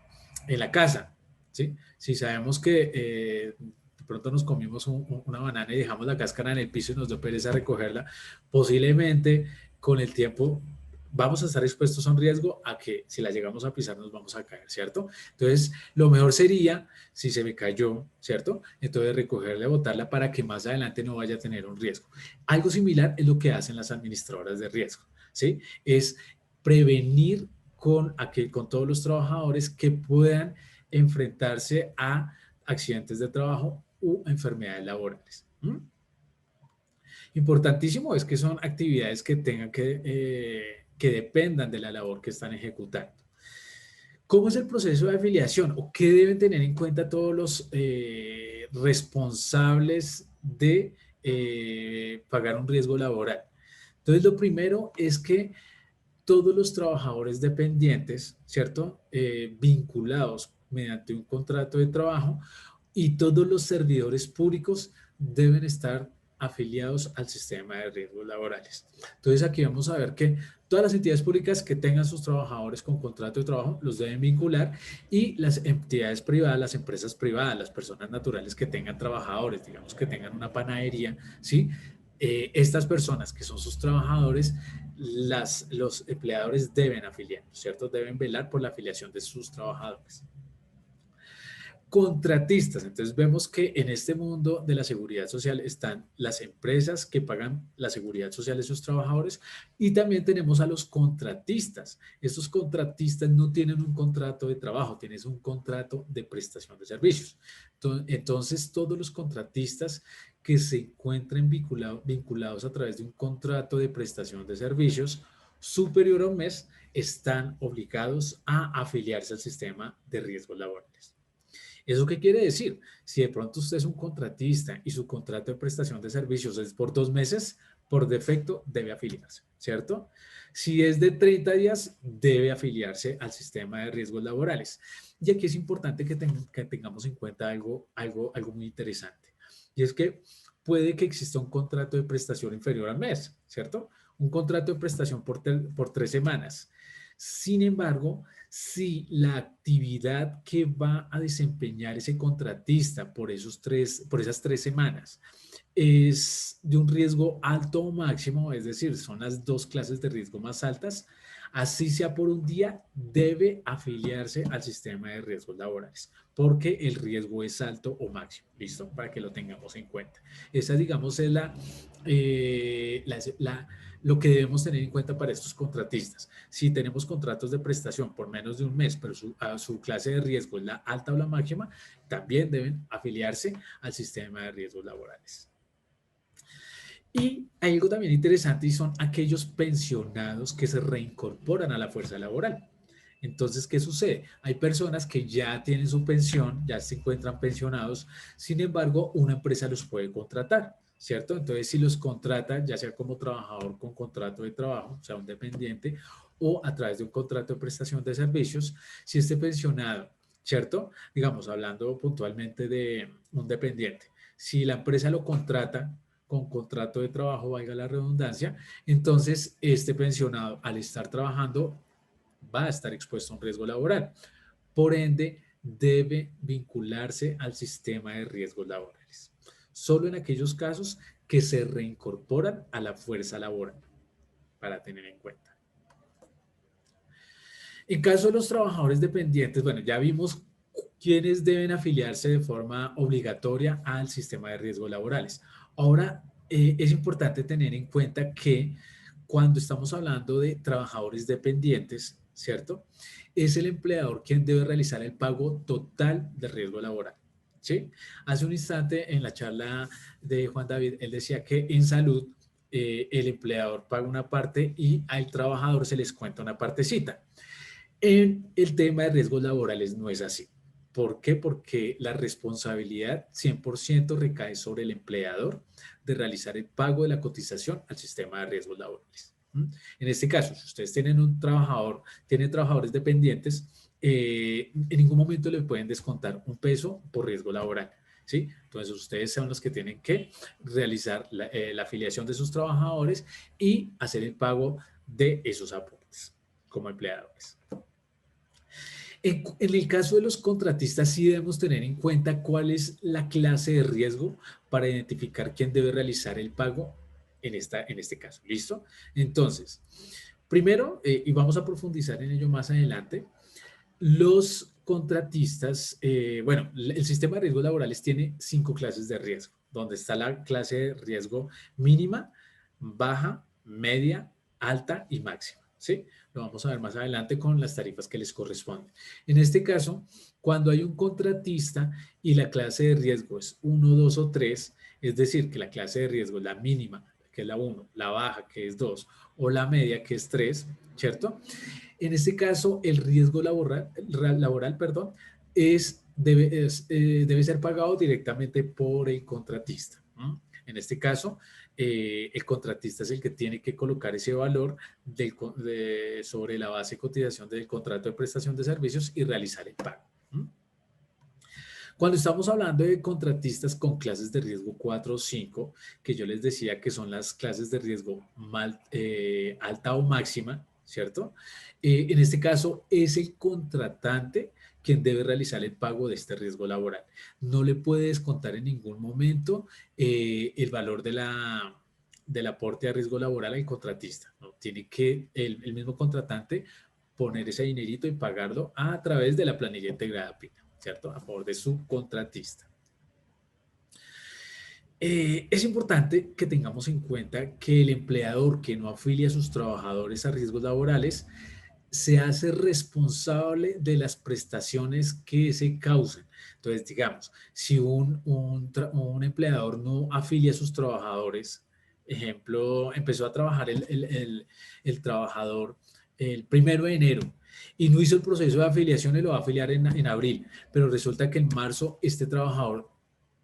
la casa, ¿sí? Si sabemos que de pronto nos comimos una banana y dejamos la cáscara en el piso y nos dio pereza recogerla, posiblemente con el tiempo vamos a estar expuestos a un riesgo a que si la llegamos a pisar nos vamos a caer, ¿cierto? Entonces, lo mejor sería, si se me cayó, ¿cierto? Entonces recogerla y botarla para que más adelante no vaya a tener un riesgo. Algo similar es lo que hacen las administradoras de riesgo, ¿sí? Es prevenir con todos los trabajadores que puedan enfrentarse a accidentes de trabajo u enfermedades laborales. Importantísimo es que son actividades que tengan que dependan de la labor que están ejecutando. ¿Cómo es el proceso de afiliación? ¿O qué deben tener en cuenta todos los responsables de pagar un riesgo laboral? Entonces, lo primero es que todos los trabajadores dependientes, ¿cierto? Vinculados mediante un contrato de trabajo y todos los servidores públicos deben estar afiliados al sistema de riesgos laborales. Entonces aquí vamos a ver que todas las entidades públicas que tengan sus trabajadores con contrato de trabajo los deben vincular y las entidades privadas, las empresas privadas, las personas naturales que tengan trabajadores, digamos que tengan una panadería, ¿sí? Estas personas que son sus trabajadores, los empleadores deben afiliar, ¿cierto? Deben velar por la afiliación de sus trabajadores. Contratistas. Entonces vemos que en este mundo de la seguridad social están las empresas que pagan la seguridad social de sus trabajadores y también tenemos a los contratistas. Estos contratistas no tienen un contrato de trabajo, tienen un contrato de prestación de servicios. Entonces todos los contratistas que se encuentren vinculados a través de un contrato de prestación de servicios superior a un mes están obligados a afiliarse al sistema de riesgos laborales. ¿Eso qué quiere decir? Si de pronto usted es un contratista y su contrato de prestación de servicios es por 2 meses, por defecto debe afiliarse, ¿cierto? Si es de 30 días, debe afiliarse al sistema de riesgos laborales. Y aquí es importante que tengamos en cuenta algo muy interesante. Y es que puede que exista un contrato de prestación inferior al mes, ¿cierto? Un contrato de prestación por 3 semanas. Sin embargo, si la actividad que va a desempeñar ese contratista por esas 3 semanas es de un riesgo alto o máximo, es decir, son las 2 clases de riesgo más altas, así sea por un día, debe afiliarse al sistema de riesgos laborales, porque el riesgo es alto o máximo, ¿listo? Para que lo tengamos en cuenta. Esa, digamos, es lo que debemos tener en cuenta para estos contratistas. Si tenemos contratos de prestación por menos de un mes, pero su clase de riesgo es la alta o la máxima, también deben afiliarse al sistema de riesgos laborales. Y hay algo también interesante y son aquellos pensionados que se reincorporan a la fuerza laboral. Entonces, ¿qué sucede? Hay personas que ya tienen su pensión, ya se encuentran pensionados, sin embargo, una empresa los puede contratar, ¿cierto? Entonces, si los contrata, ya sea como trabajador con contrato de trabajo, o sea, un dependiente, o a través de un contrato de prestación de servicios, si este pensionado, ¿cierto? Digamos, hablando puntualmente de un dependiente, si la empresa lo contrata con contrato de trabajo, valga la redundancia, entonces este pensionado al estar trabajando va a estar expuesto a un riesgo laboral. Por ende, debe vincularse al sistema de riesgos laborales. Solo en aquellos casos que se reincorporan a la fuerza laboral, para tener en cuenta. En caso de los trabajadores dependientes, bueno, ya vimos quiénes deben afiliarse de forma obligatoria al sistema de riesgos laborales. Ahora, es importante tener en cuenta que cuando estamos hablando de trabajadores dependientes, ¿cierto? Es el empleador quien debe realizar el pago total del riesgo laboral, ¿sí? Hace un instante en la charla de Juan David, él decía que en salud el empleador paga una parte y al trabajador se les cuenta una partecita. En el tema de riesgos laborales no es así. ¿Por qué? Porque la responsabilidad 100% recae sobre el empleador de realizar el pago de la cotización al sistema de riesgos laborales. En este caso, si ustedes tienen tienen trabajadores dependientes, en ningún momento le pueden descontar un peso por riesgo laboral, ¿sí? Entonces, ustedes son los que tienen que realizar la afiliación de sus trabajadores y hacer el pago de esos aportes como empleadores. En el caso de los contratistas, sí debemos tener en cuenta cuál es la clase de riesgo para identificar quién debe realizar el pago en este caso. ¿Listo? Entonces, Primero, y vamos a profundizar en ello más adelante, los contratistas, bueno, el sistema de riesgos laborales tiene 5 clases de riesgo, donde está la clase de riesgo mínima, baja, media, alta y máxima, ¿sí? Lo vamos a ver más adelante con las tarifas que les corresponden. En este caso, cuando hay un contratista y la clase de riesgo es 1, 2 o 3, es decir, que la clase de riesgo es la mínima, que es la 1, la baja, que es 2, o la media, que es 3, ¿cierto? En este caso, el riesgo laboral, perdón, debe ser pagado directamente por el contratista. ¿No? En este caso, el contratista es el que tiene que colocar ese valor sobre la base de cotización del contrato de prestación de servicios y realizar el pago. ¿No? Cuando estamos hablando de contratistas con clases de riesgo 4 o 5, que yo les decía que son las clases de riesgo alta o máxima, ¿cierto? En este caso es el contratante quien debe realizar el pago de este riesgo laboral. No le puede descontar en ningún momento el valor del aporte a riesgo laboral al contratista, ¿no? Tiene que el mismo contratante poner ese dinerito y pagarlo a través de la planilla integrada PIN, ¿cierto? A favor de su contratista. Es importante que tengamos en cuenta que el empleador que no afilia a sus trabajadores a riesgos laborales se hace responsable de las prestaciones que se causen. Entonces, digamos, si un empleador no afilia a sus trabajadores, ejemplo, empezó a trabajar el trabajador el 1 de enero y no hizo el proceso de afiliación y lo va a afiliar en abril, pero resulta que en marzo este trabajador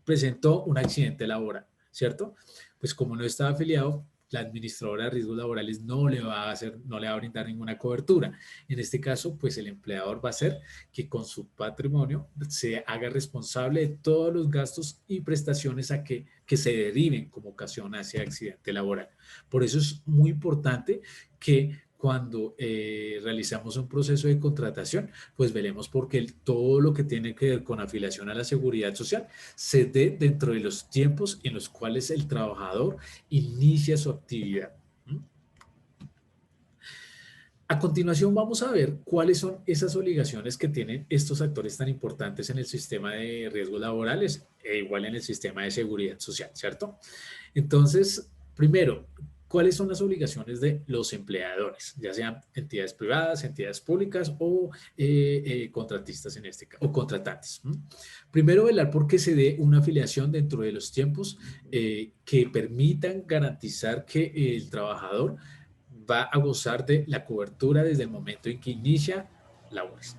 presentó un accidente laboral, ¿cierto? Pues como no está afiliado, la administradora de riesgos laborales no le va a brindar ninguna cobertura. En este caso, pues el empleador va a hacer que con su patrimonio se haga responsable de todos los gastos y prestaciones que se deriven como ocasión a ese accidente laboral. Por eso es muy importante que cuando realizamos un proceso de contratación, pues veremos porque todo lo que tiene que ver con afiliación a la seguridad social se dé dentro de los tiempos en los cuales el trabajador inicia su actividad. A continuación vamos a ver cuáles son esas obligaciones que tienen estos actores tan importantes en el sistema de riesgos laborales e igual en el sistema de seguridad social, ¿cierto? Entonces, primero, ¿cuáles son las obligaciones de los empleadores? Ya sean entidades privadas, entidades públicas o contratistas en este caso, o contratantes. Primero, velar porque se dé una afiliación dentro de los tiempos que permitan garantizar que el trabajador va a gozar de la cobertura desde el momento en que inicia labores.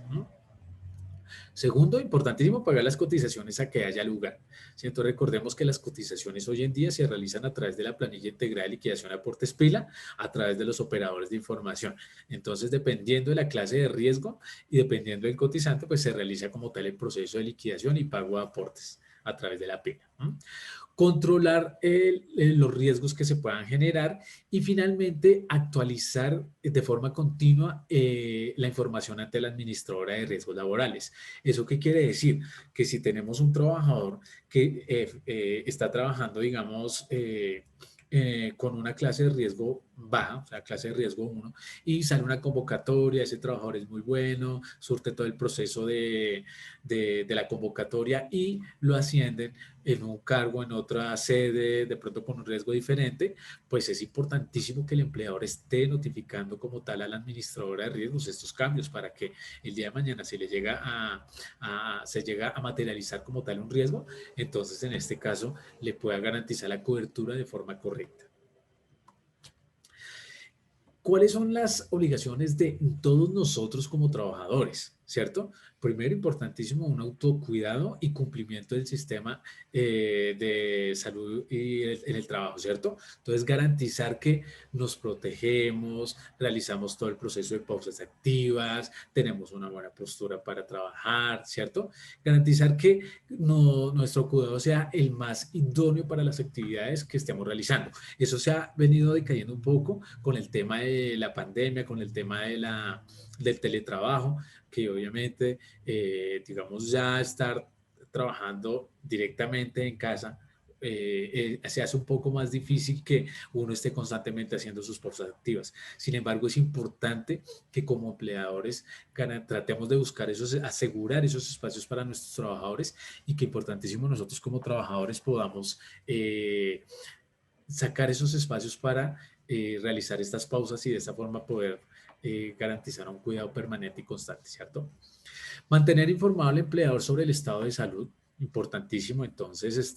Segundo, importantísimo, pagar las cotizaciones a que haya lugar. ¿Cierto? Recordemos que las cotizaciones hoy en día se realizan a través de la planilla integrada de liquidación de aportes PILA, a través de los operadores de información. Entonces, dependiendo de la clase de riesgo y dependiendo del cotizante, pues se realiza como tal el proceso de liquidación y pago de aportes a través de la PILA. Controlar los riesgos que se puedan generar y finalmente actualizar de forma continua la información ante la administradora de riesgos laborales. ¿Eso qué quiere decir? Que si tenemos un trabajador que está trabajando, digamos, con una clase de riesgo baja, o sea, clase de riesgo 1, y sale una convocatoria, ese trabajador es muy bueno, surte todo el proceso de la convocatoria y lo ascienden en un cargo en otra sede, de pronto con un riesgo diferente, pues es importantísimo que el empleador esté notificando como tal a la administradora de riesgos estos cambios para que el día de mañana si le llega se llega a materializar como tal un riesgo, entonces en este caso le pueda garantizar la cobertura de forma correcta. ¿Cuáles son las obligaciones de todos nosotros como trabajadores? ¿Cierto? Primero, importantísimo, un autocuidado y cumplimiento del sistema de salud y en el trabajo, ¿cierto? Entonces, garantizar que nos protegemos, realizamos todo el proceso de pausas activas, tenemos una buena postura para trabajar, ¿cierto? Garantizar que nuestro cuidado sea el más idóneo para las actividades que estemos realizando. Eso se ha venido decayendo un poco con el tema de la pandemia, con el tema del teletrabajo, que obviamente, digamos, ya estar trabajando directamente en casa se hace un poco más difícil que uno esté constantemente haciendo sus pausas activas. Sin embargo, es importante que como empleadores tratemos de buscar asegurar esos espacios para nuestros trabajadores y que importantísimo nosotros como trabajadores podamos sacar esos espacios para realizar estas pausas y de esta forma poder garantizar un cuidado permanente y constante, ¿cierto? Mantener informado al empleador sobre el estado de salud, importantísimo. Entonces,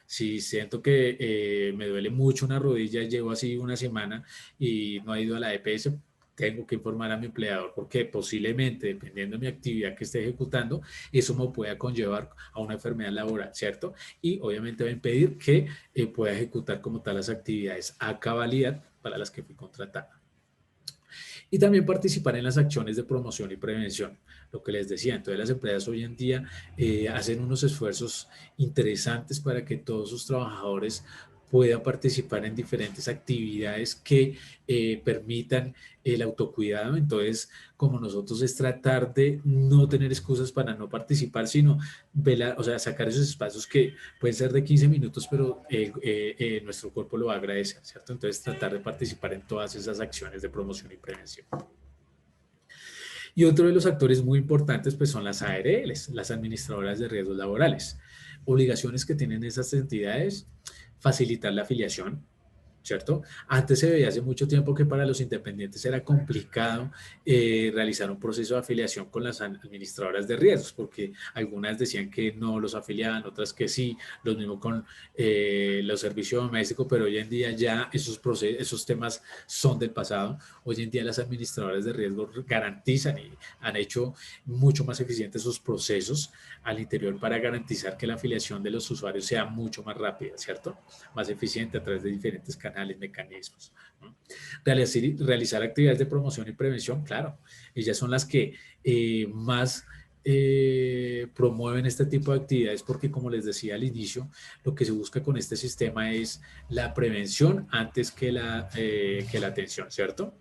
si siento que me duele mucho una rodilla, llevo así una semana y no he ido a la EPS, tengo que informar a mi empleador porque posiblemente, dependiendo de mi actividad que esté ejecutando, eso me pueda conllevar a una enfermedad laboral, ¿cierto? Y obviamente va a impedir que pueda ejecutar como tal las actividades a cabalidad para las que fui contratado. Y también participar en las acciones de promoción y prevención, lo que les decía. Entonces las empresas hoy en día hacen unos esfuerzos interesantes para que todos sus trabajadores puedan participar en diferentes actividades que permitan el autocuidado. Entonces, como nosotros es tratar de no tener excusas para no participar, sino sacar esos espacios que pueden ser de 15 minutos, pero nuestro cuerpo lo va a agradecer, ¿cierto? Entonces, tratar de participar en todas esas acciones de promoción y prevención. Y otro de los actores muy importantes pues son las ARLs, las administradoras de riesgos laborales. Obligaciones que tienen esas entidades: facilitar la afiliación, ¿cierto? Antes se veía hace mucho tiempo que para los independientes era complicado realizar un proceso de afiliación con las administradoras de riesgos, porque algunas decían que no los afiliaban, otras que sí, los mismos con los servicios domésticos, pero hoy en día ya esos temas son del pasado. Hoy en día las administradoras de riesgos garantizan y han hecho mucho más eficientes sus procesos al interior para garantizar que la afiliación de los usuarios sea mucho más rápida, ¿cierto? Más eficiente a través de diferentes canales, mecanismos, ¿no? Realizar actividades de promoción y prevención, claro, ellas son las que más promueven este tipo de actividades porque, como les decía al inicio, lo que se busca con este sistema es la prevención antes que la atención, ¿cierto?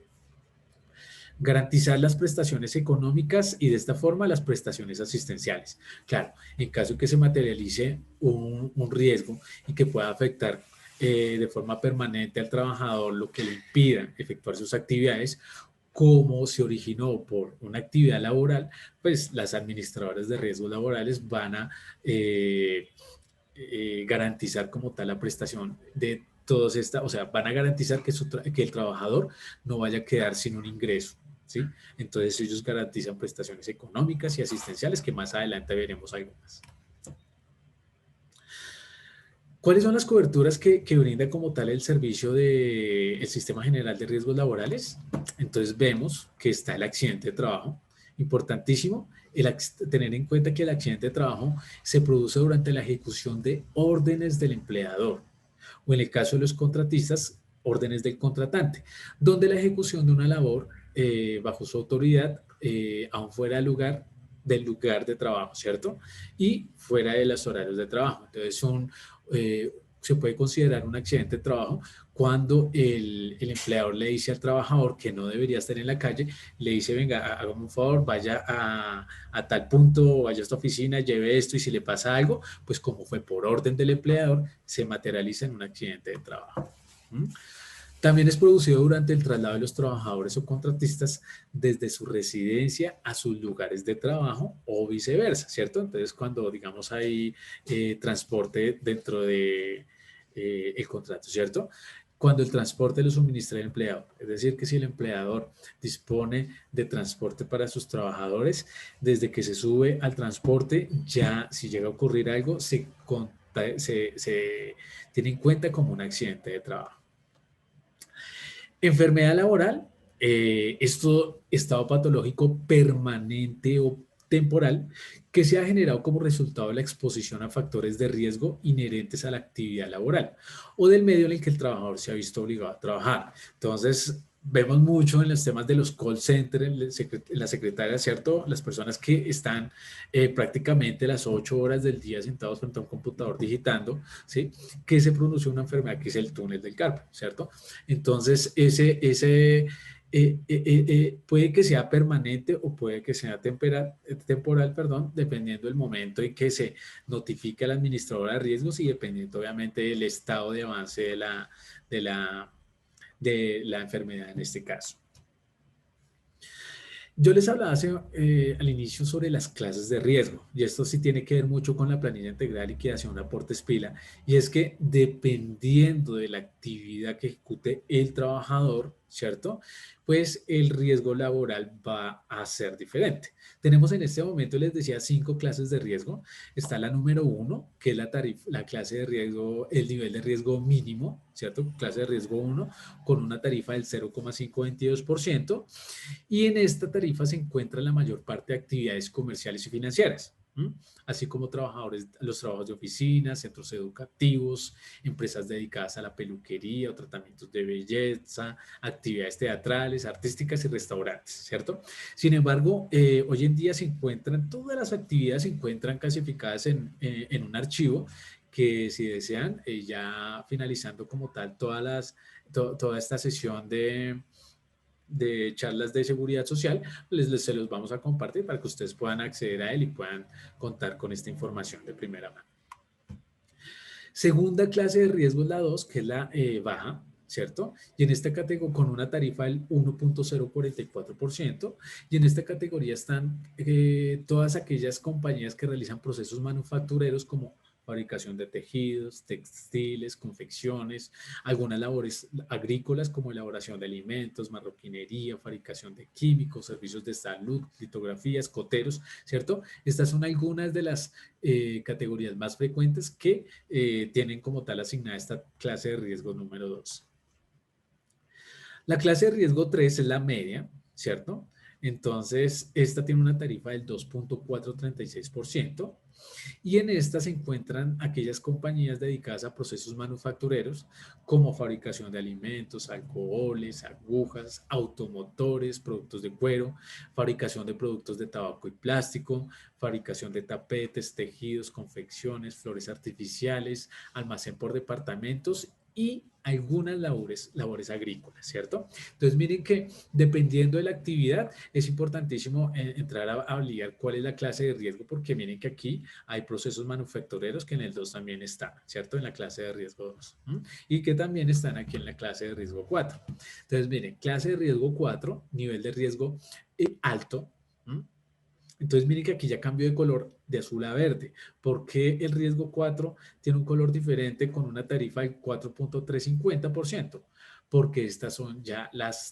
Garantizar las prestaciones económicas y de esta forma las prestaciones asistenciales. Claro, en caso que se materialice un riesgo y que pueda afectar de forma permanente al trabajador, lo que le impida efectuar sus actividades, como se originó por una actividad laboral, pues las administradoras de riesgos laborales van a garantizar como tal la prestación de todas estas, o sea, van a garantizar que el trabajador no vaya a quedar sin un ingreso, ¿sí? Entonces ellos garantizan prestaciones económicas y asistenciales, que más adelante veremos algunas. ¿Cuáles son las coberturas que brinda como tal el servicio del Sistema General de Riesgos Laborales? Entonces vemos que está el accidente de trabajo, importantísimo, tener en cuenta que el accidente de trabajo se produce durante la ejecución de órdenes del empleador, o en el caso de los contratistas, órdenes del contratante, donde la ejecución de una labor bajo su autoridad, aún fuera del lugar de trabajo, ¿cierto? Y fuera de los horarios de trabajo. Entonces se puede considerar un accidente de trabajo cuando el empleador le dice al trabajador que no debería estar en la calle, le dice: venga, hágame un favor, vaya a tal punto, vaya a esta oficina, lleve esto, y si le pasa algo, pues como fue por orden del empleador, se materializa en un accidente de trabajo. También es producido durante el traslado de los trabajadores o contratistas desde su residencia a sus lugares de trabajo o viceversa, ¿cierto? Entonces, cuando, digamos, hay transporte dentro de el contrato, ¿cierto? Cuando el transporte lo suministra el empleador, es decir, que si el empleador dispone de transporte para sus trabajadores, desde que se sube al transporte, ya si llega a ocurrir algo, se tiene en cuenta como un accidente de trabajo. Enfermedad laboral, estado patológico permanente o temporal que se ha generado como resultado de la exposición a factores de riesgo inherentes a la actividad laboral o del medio en el que el trabajador se ha visto obligado a trabajar. Entonces, vemos mucho en los temas de los call centers, en la secretaria, ¿cierto? Las personas que están prácticamente las 8 horas del día sentados frente a un computador digitando, ¿sí? Que se produce una enfermedad que es el túnel del carpo, ¿cierto? Entonces, puede que sea permanente o puede que sea temporal, perdón, dependiendo del momento en que se notifique a la administradora de riesgos y dependiendo obviamente del estado de avance de la enfermedad en este caso. Yo les hablaba al inicio sobre las clases de riesgo, y esto sí tiene que ver mucho con la planilla integral y liquidación de aportes pila, y es que dependiendo de la actividad que ejecute el trabajador, ¿cierto? Pues el riesgo laboral va a ser diferente. Tenemos en este momento, les decía, 5 clases de riesgo. Está la número 1, que es la clase de riesgo, el nivel de riesgo mínimo, ¿cierto? Clase de riesgo 1, con una tarifa del 0,522%. Y en esta tarifa se encuentra la mayor parte de actividades comerciales y financieras, así como los trabajos de oficinas, centros educativos, empresas dedicadas a la peluquería o tratamientos de belleza, actividades teatrales, artísticas y restaurantes, ¿cierto? Sin embargo, hoy en día todas las actividades se encuentran clasificadas en un archivo que, si desean, ya finalizando como tal toda esta sesión de charlas de seguridad social, se los vamos a compartir para que ustedes puedan acceder a él y puedan contar con esta información de primera mano. Segunda clase de riesgo es la 2, que es la baja, ¿cierto? Y en esta categoría, con una tarifa del 1.044%, y en esta categoría están todas aquellas compañías que realizan procesos manufactureros como fabricación de tejidos, textiles, confecciones, algunas labores agrícolas como elaboración de alimentos, marroquinería, fabricación de químicos, servicios de salud, litografías, coteros, ¿cierto? Estas son algunas de las categorías más frecuentes que tienen como tal asignada esta clase de riesgo número 2. La clase de riesgo 3 es la media, ¿cierto? Entonces, esta tiene una tarifa del 2.436%. Y en esta se encuentran aquellas compañías dedicadas a procesos manufactureros como fabricación de alimentos, alcoholes, agujas, automotores, productos de cuero, fabricación de productos de tabaco y plástico, fabricación de tapetes, tejidos, confecciones, flores artificiales, almacén por departamentos y algunas labores agrícolas, ¿cierto? Entonces miren que dependiendo de la actividad es importantísimo entrar a validar cuál es la clase de riesgo, porque miren que aquí hay procesos manufactureros que en el 2 también están, ¿cierto? En la clase de riesgo 2 y que también están aquí en la clase de riesgo 4. Entonces miren, clase de riesgo 4, nivel de riesgo alto. Entonces miren que aquí ya cambió de color de azul a verde. ¿Por qué el riesgo 4 tiene un color diferente con una tarifa del 4.350%? Porque estas son ya las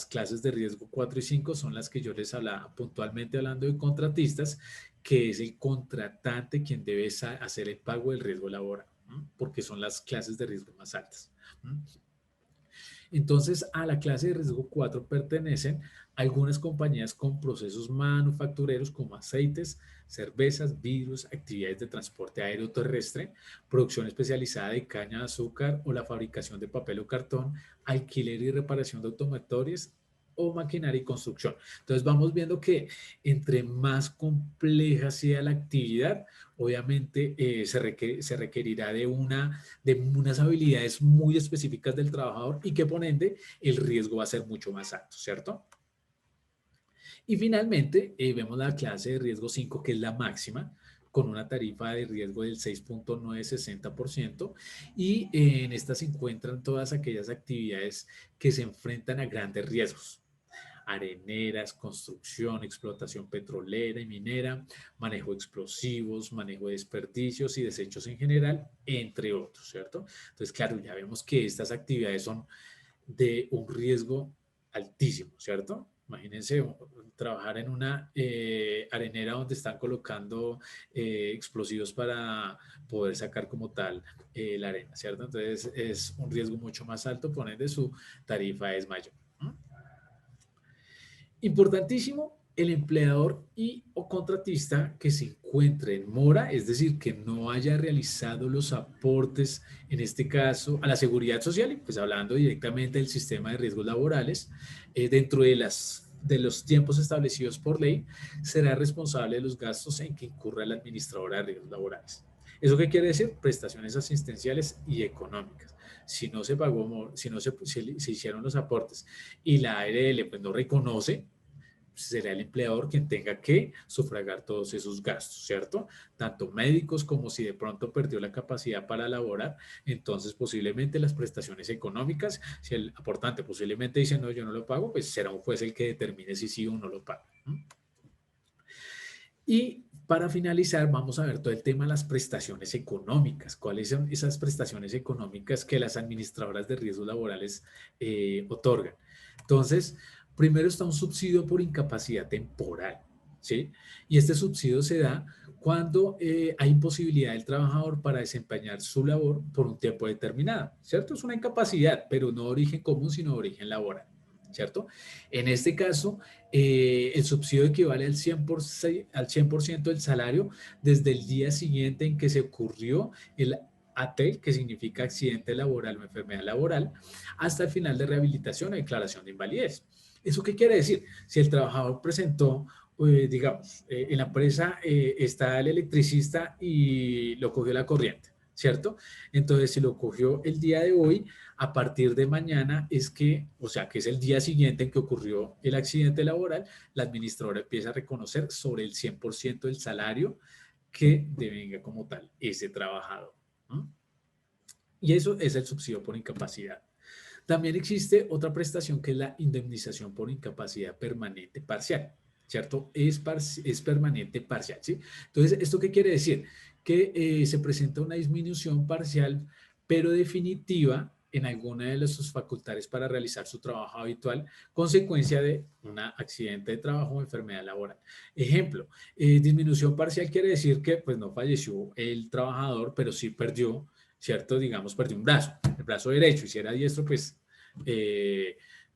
clases de riesgo 4 y 5 son las que yo les hablaba puntualmente hablando de contratistas, que es el contratante quien debe hacer el pago del riesgo laboral, porque son las clases de riesgo más altas. Entonces, a la clase de riesgo 4 pertenecen algunas compañías con procesos manufactureros como aceites, cervezas, vidrios, actividades de transporte aéreo terrestre, producción especializada de caña de azúcar o la fabricación de papel o cartón, alquiler y reparación de automotores o maquinaria y construcción. Entonces vamos viendo que entre más compleja sea la actividad, obviamente se requerirá de unas habilidades muy específicas del trabajador y que por ende el riesgo va a ser mucho más alto, ¿cierto? Y finalmente vemos la clase de riesgo 5, que es la máxima, con una tarifa de riesgo del 6.960%, y en esta se encuentran todas aquellas actividades que se enfrentan a grandes riesgos: areneras, construcción, explotación petrolera y minera, manejo de explosivos, manejo de desperdicios y desechos en general, entre otros, ¿cierto? Entonces, claro, ya vemos que estas actividades son de un riesgo altísimo, ¿cierto? Imagínense trabajar en una arenera donde están colocando explosivos para poder sacar como tal la arena, ¿cierto? Entonces es un riesgo mucho más alto, por ende su tarifa es mayor. Importantísimo, el empleador o contratista que se encuentre en mora, es decir, que no haya realizado los aportes, en este caso, a la seguridad social, y pues hablando directamente del sistema de riesgos laborales, dentro de los tiempos establecidos por ley, será responsable de los gastos en que incurra la administradora de riesgos laborales. ¿Eso qué quiere decir? Prestaciones asistenciales y económicas. Si no se pagó, si no se hicieron los aportes y la ARL pues no reconoce, será el empleador quien tenga que sufragar todos esos gastos, ¿cierto? Tanto médicos como si de pronto perdió la capacidad para laborar, entonces posiblemente las prestaciones económicas, si el aportante posiblemente dice no, yo no lo pago, pues será un juez el que determine si sí o no lo paga. Y para finalizar, vamos a ver todo el tema de las prestaciones económicas. ¿Cuáles son esas prestaciones económicas que las administradoras de riesgos laborales otorgan? Entonces, primero está un subsidio por incapacidad temporal, ¿sí? Y este subsidio se da cuando hay imposibilidad del trabajador para desempeñar su labor por un tiempo determinado, ¿cierto? Es una incapacidad, pero no de origen común, sino de origen laboral, ¿cierto? En este caso, el subsidio equivale al 100% del salario desde el día siguiente en que se ocurrió el ATE, que significa accidente laboral o enfermedad laboral, hasta el final de rehabilitación o declaración de invalidez. ¿Eso qué quiere decir? Si el trabajador presentó, digamos, en la empresa está el electricista y lo cogió la corriente, ¿cierto? Entonces, si lo cogió el día de hoy, a partir de mañana es que, o sea, que es el día siguiente en que ocurrió el accidente laboral, la administradora empieza a reconocer sobre el 100% del salario que devenga como tal ese trabajador, ¿no? Y eso es el subsidio por incapacidad. También existe otra prestación que es la indemnización por incapacidad permanente parcial, ¿cierto? Es permanente parcial, ¿sí? Entonces, ¿esto qué quiere decir? Que se presenta una disminución parcial, pero definitiva en alguna de sus facultades para realizar su trabajo habitual, consecuencia de un accidente de trabajo o enfermedad laboral. Ejemplo, disminución parcial quiere decir que pues no falleció el trabajador, pero sí perdió, ¿cierto? Digamos, perdió un brazo, el brazo derecho, y si era diestro, pues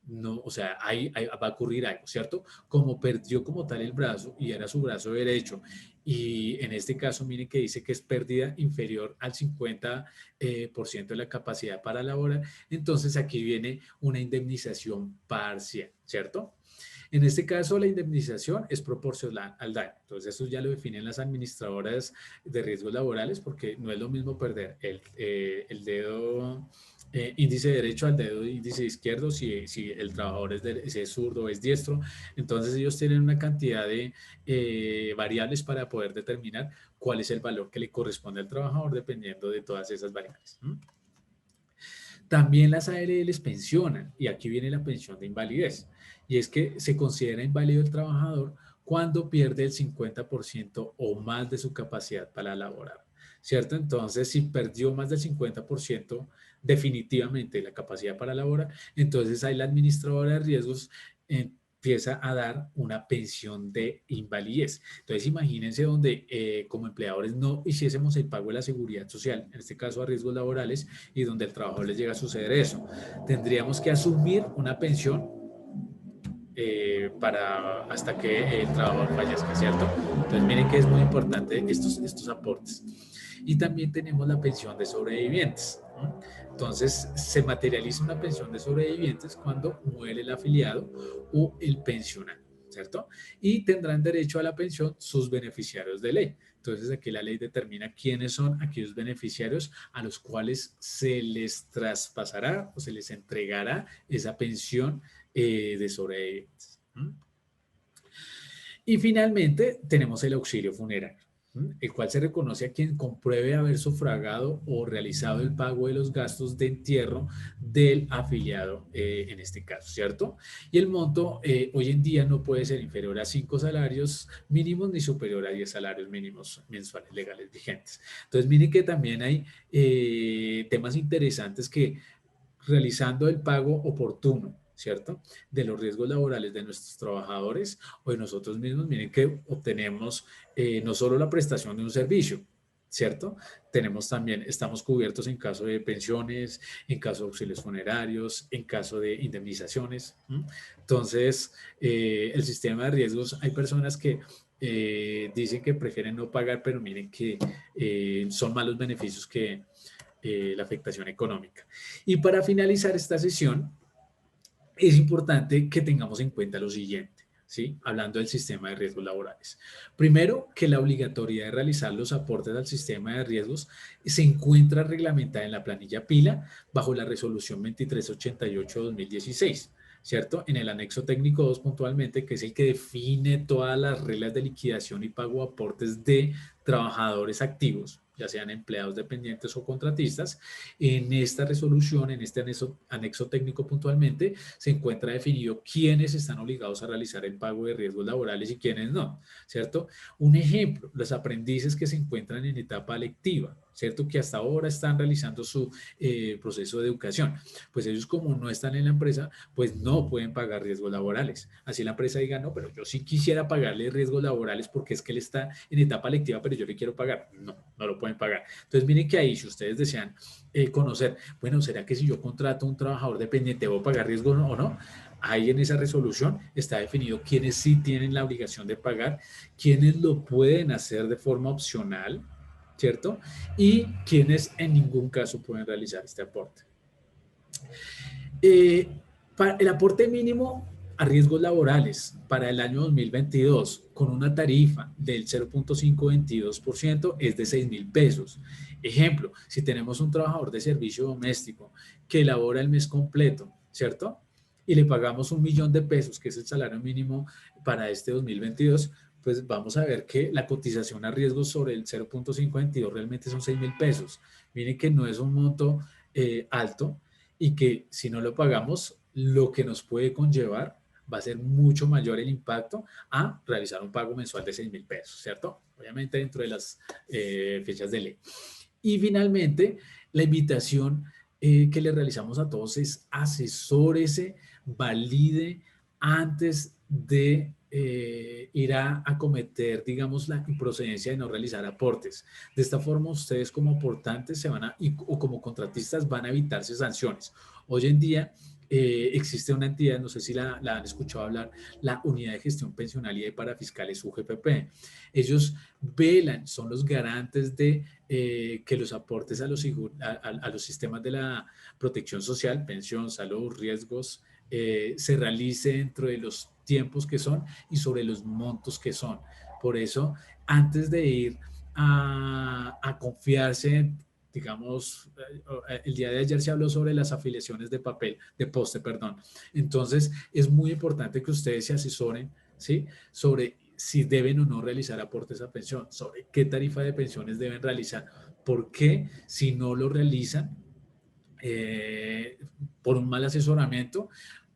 no, o sea, ahí va a ocurrir algo, ¿cierto? Como perdió como tal el brazo y era su brazo derecho, y en este caso, miren que dice que es pérdida inferior al 50% de la capacidad para laborar, entonces aquí viene una indemnización parcial, ¿cierto? En este caso, la indemnización es proporcional al daño. Entonces, eso ya lo definen las administradoras de riesgos laborales, porque no es lo mismo perder el dedo índice derecho al dedo índice izquierdo si el trabajador si es zurdo o es diestro. Entonces, ellos tienen una cantidad de variables para poder determinar cuál es el valor que le corresponde al trabajador dependiendo de todas esas variables. También las ARLs pensionan, y aquí viene la pensión de invalidez, y es que se considera inválido el trabajador cuando pierde el 50% o más de su capacidad para laborar, ¿cierto? Entonces, si perdió más del 50% definitivamente la capacidad para laborar, entonces ahí la administradora de riesgos empieza a dar una pensión de invalidez. Entonces, imagínense donde como empleadores no hiciésemos el pago de la seguridad social, en este caso a riesgos laborales, y donde el trabajador les llega a suceder eso. Tendríamos que asumir una pensión hasta que el trabajador fallezca, ¿cierto? Entonces, miren que es muy importante estos aportes. Y también tenemos la pensión de sobrevivientes, ¿no? Entonces, se materializa una pensión de sobrevivientes cuando muere el afiliado o el pensionado, ¿cierto? Y tendrán derecho a la pensión sus beneficiarios de ley. Entonces, aquí la ley determina quiénes son aquellos beneficiarios a los cuales se les traspasará o se les entregará esa pensión de sobrevivientes. Y finalmente tenemos el auxilio funerario, el cual se reconoce a quien compruebe haber sufragado o realizado el pago de los gastos de entierro del afiliado en este caso, ¿cierto? Y el monto hoy en día no puede ser inferior a 5 salarios mínimos ni superior a 10 salarios mínimos mensuales legales vigentes. Entonces, miren que también hay temas interesantes que realizando el pago oportuno, ¿cierto? De los riesgos laborales de nuestros trabajadores o de nosotros mismos, miren que obtenemos no solo la prestación de un servicio, ¿cierto? Tenemos también, estamos cubiertos en caso de pensiones, en caso de auxilios funerarios, en caso de indemnizaciones. Entonces, el sistema de riesgos, hay personas que dicen que prefieren no pagar, pero miren que son malos beneficios que la afectación económica. Y para finalizar esta sesión, es importante que tengamos en cuenta lo siguiente. ¿sí? Hablando del sistema de riesgos laborales. Primero, que la obligatoriedad de realizar los aportes al sistema de riesgos se encuentra reglamentada en la planilla PILA bajo la resolución 2388-2016, ¿cierto? En el anexo técnico 2 puntualmente, que es el que define todas las reglas de liquidación y pago de aportes de trabajadores activos, ya sean empleados dependientes o contratistas. En esta resolución, en este anexo técnico puntualmente, se encuentra definido quiénes están obligados a realizar el pago de riesgos laborales y quiénes no, ¿cierto? Un ejemplo, los aprendices que se encuentran en etapa lectiva, ¿cierto? Que hasta ahora están realizando su proceso de educación. Pues ellos como no están en la empresa, pues no pueden pagar riesgos laborales. Así la empresa diga, no, pero yo sí quisiera pagarle riesgos laborales porque es que él está en etapa lectiva, pero yo le quiero pagar. No, no lo pueden pagar. Entonces miren que ahí, si ustedes desean conocer, bueno, ¿será que si yo contrato a un trabajador dependiente debo pagar riesgo o no? Ahí en esa resolución está definido quiénes sí tienen la obligación de pagar, quiénes lo pueden hacer de forma opcional, ¿cierto? Y quienes en ningún caso pueden realizar este aporte. Para el aporte mínimo a riesgos laborales para el año 2022 con una tarifa del 0.522% es de 6,000 pesos. Ejemplo, si tenemos un trabajador de servicio doméstico que labora el mes completo, ¿cierto? Y le pagamos 1,000,000 de pesos, que es el salario mínimo para este 2022, pues vamos a ver que la cotización a riesgos sobre el 0.522 realmente son 6,000 pesos. Miren que no es un monto alto y que si no lo pagamos, lo que nos puede conllevar va a ser mucho mayor el impacto a realizar un pago mensual de 6,000 pesos, ¿cierto? Obviamente dentro de las fechas de ley. Y finalmente, la invitación que le realizamos a todos es asesórese, valide antes de ir a cometer, digamos, la improcedencia de no realizar aportes. De esta forma, ustedes como aportantes o como contratistas van a evitarse sanciones. Hoy en día existe una entidad, no sé si la han escuchado hablar, la Unidad de Gestión Pensional y de Parafiscales UGPP. Ellos velan, son los garantes de que los aportes a los sistemas de la protección social, pensión, salud, riesgos, se realice dentro de los tiempos que son y sobre los montos que son. Por eso, antes de ir a confiarse, digamos, el día de ayer se habló sobre las afiliaciones de poste, perdón. Entonces, es muy importante que ustedes se asesoren, ¿sí? Sobre si deben o no realizar aportes a pensión, sobre qué tarifa de pensiones deben realizar, porque si no lo realizan por un mal asesoramiento,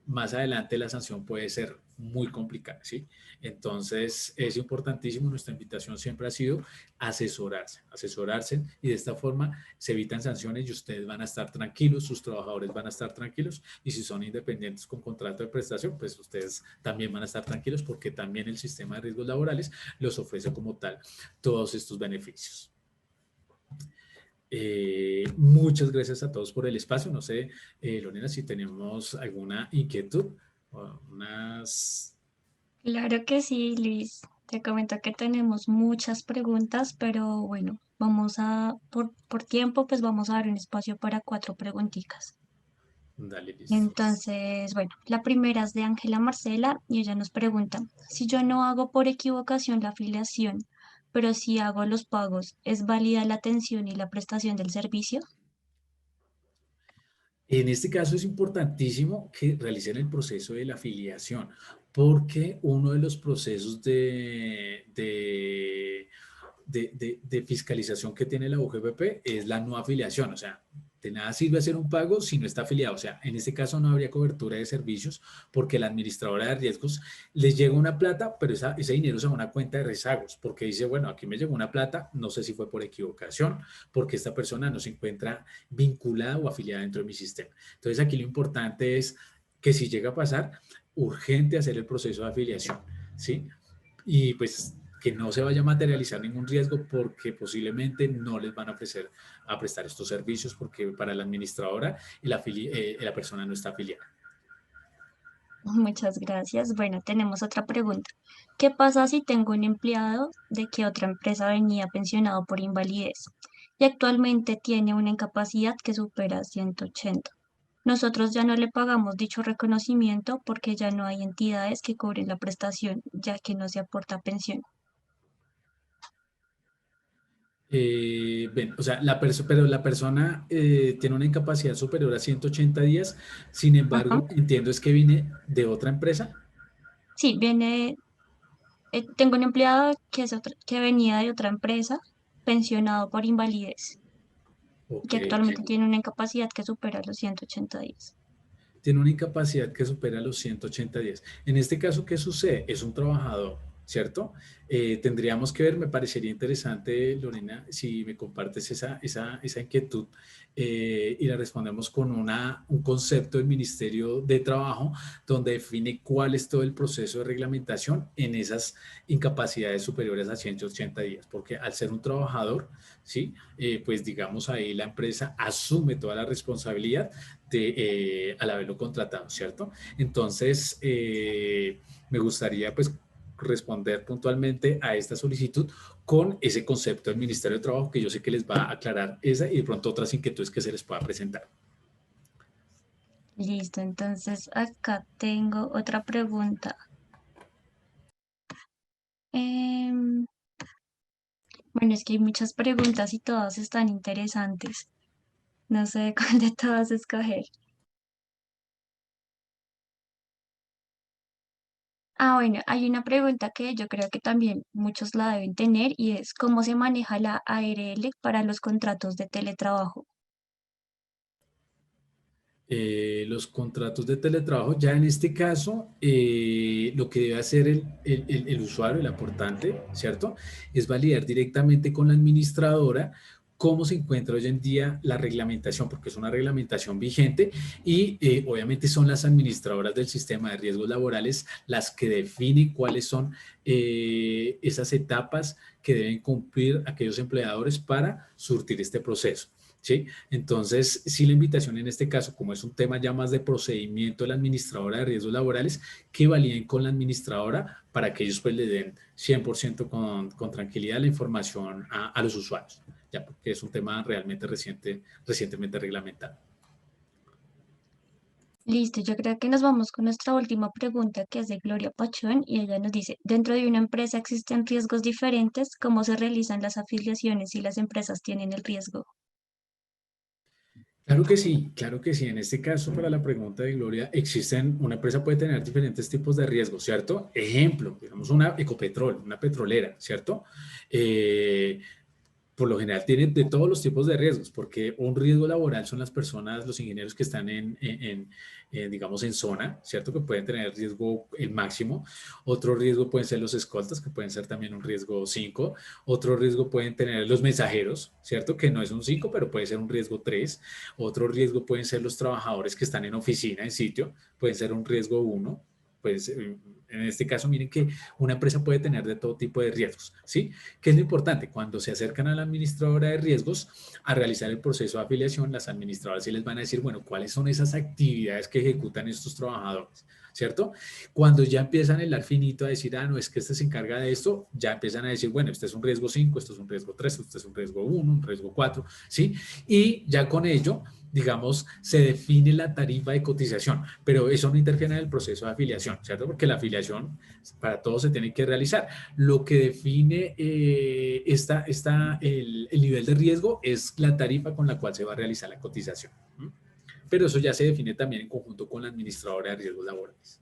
más adelante la sanción puede ser muy complicada, ¿sí? Entonces es importantísimo, nuestra invitación siempre ha sido asesorarse y de esta forma se evitan sanciones y ustedes van a estar tranquilos, sus trabajadores van a estar tranquilos y si son independientes con contrato de prestación, pues ustedes también van a estar tranquilos porque también el sistema de riesgos laborales los ofrece como tal todos estos beneficios. Muchas gracias a todos por el espacio. No sé, Lorena, si tenemos alguna inquietud o unas... Claro que sí, Luis. Te comento que tenemos muchas preguntas, pero bueno, por tiempo, pues vamos a dar un espacio para 4 preguntitas. Dale, listo. Entonces, bueno, la primera es de Ángela Marcela y ella nos pregunta, si yo no hago por equivocación la afiliación, pero si hago los pagos, ¿es válida la atención y la prestación del servicio? En este caso es importantísimo que realicen el proceso de la afiliación, porque uno de los procesos de fiscalización que tiene la UGPP es la no afiliación, o sea, de nada sirve hacer un pago si no está afiliado, o sea, en este caso no habría cobertura de servicios porque la administradora de riesgos les llega una plata, pero ese dinero se va a una cuenta de rezagos, porque dice, bueno, aquí me llegó una plata, no sé si fue por equivocación, porque esta persona no se encuentra vinculada o afiliada dentro de mi sistema. Entonces aquí lo importante es que si llega a pasar, urgente hacer el proceso de afiliación, ¿sí? Y pues que no se vaya a materializar ningún riesgo porque posiblemente no les van a ofrecer a prestar estos servicios porque para la administradora la persona no está afiliada. Muchas gracias. Bueno, tenemos otra pregunta. ¿Qué pasa si tengo un empleado de que otra empresa venía pensionado por invalidez y actualmente tiene una incapacidad que supera 180? nosotros ya no le pagamos dicho reconocimiento porque ya no hay entidades que cubren la prestación, ya que no se aporta pensión. Ven, o sea, pero la persona tiene una incapacidad superior a 180 días, sin Ajá. embargo, entiendo es que viene de otra empresa. Sí, tengo un empleado que venía de otra empresa, pensionado por invalidez, y Ok, que actualmente tiene una incapacidad que supera los 180 días. tiene una incapacidad que supera los 180 días. En este caso, ¿qué sucede? Es un trabajador, ¿cierto? Tendríamos que ver, me parecería interesante, Lorena, si me compartes esa inquietud y la respondemos con un concepto del Ministerio de Trabajo donde define cuál es todo el proceso de reglamentación en esas incapacidades superiores a 180 días, porque al ser un trabajador, ¿sí? Pues digamos ahí la empresa asume toda la responsabilidad al haberlo contratado, ¿cierto? Entonces, me gustaría pues responder puntualmente a esta solicitud con ese concepto del Ministerio de Trabajo que yo sé que les va a aclarar esa y de pronto otras inquietudes que se les pueda presentar. Listo, entonces acá tengo otra pregunta. Em, bueno, es que hay muchas preguntas y todas están interesantes. No sé cuál de todas escoger. Ah, bueno, hay una pregunta que yo creo que también muchos la deben tener y es ¿cómo se maneja la ARL para los contratos de teletrabajo? Los contratos de teletrabajo, ya en este caso, lo que debe hacer el usuario, el aportante, ¿cierto? Es validar directamente con la administradora cómo se encuentra hoy en día la reglamentación, porque es una reglamentación vigente y obviamente son las administradoras del sistema de riesgos laborales las que definen cuáles son esas etapas que deben cumplir aquellos empleadores para surtir este proceso. ¿Sí? Entonces, sí, la invitación en este caso, como es un tema ya más de procedimiento de la administradora de riesgos laborales, que validen con la administradora para que ellos pues le den 100% con tranquilidad la información a los usuarios, ya porque es un tema realmente recientemente reglamentado. Listo, yo creo que nos vamos con nuestra última pregunta que es de Gloria Pachón y ella nos dice, dentro de una empresa existen riesgos diferentes, ¿cómo se realizan las afiliaciones y las empresas tienen el riesgo? Claro que sí, claro que sí. En este caso, para la pregunta de Gloria, una empresa puede tener diferentes tipos de riesgos, ¿cierto? Ejemplo, digamos una Ecopetrol, una petrolera, ¿cierto? Eh, por lo general tienen de todos los tipos de riesgos, porque un riesgo laboral son las personas, los ingenieros que están digamos, en zona, ¿cierto? Que pueden tener riesgo el máximo. Otro riesgo pueden ser los escoltas, que pueden ser también un riesgo 5. Otro riesgo pueden tener los mensajeros, ¿cierto? Que no es un 5, pero puede ser un riesgo 3. Otro riesgo pueden ser los trabajadores que están en oficina, en sitio, pueden ser un riesgo 1. Pues en este caso, miren que una empresa puede tener de todo tipo de riesgos, ¿sí? ¿Qué es lo importante? Cuando se acercan a la administradora de riesgos a realizar el proceso de afiliación, las administradoras sí les van a decir, bueno, ¿cuáles son esas actividades que ejecutan estos trabajadores? ¿Cierto? Cuando ya empiezan el ar finito a decir, ah, no, es que este se encarga de esto, ya empiezan a decir, bueno, este es un riesgo 5, esto es un riesgo 3, este es un riesgo 1, un riesgo 4, ¿sí? Y ya con ello digamos, se define la tarifa de cotización, pero eso no interfiere en el proceso de afiliación, ¿cierto? Porque la afiliación para todos se tiene que realizar. Lo que define el nivel de riesgo es la tarifa con la cual se va a realizar la cotización. ¿Mm? Pero eso ya se define también en conjunto con la administradora de riesgos laborales.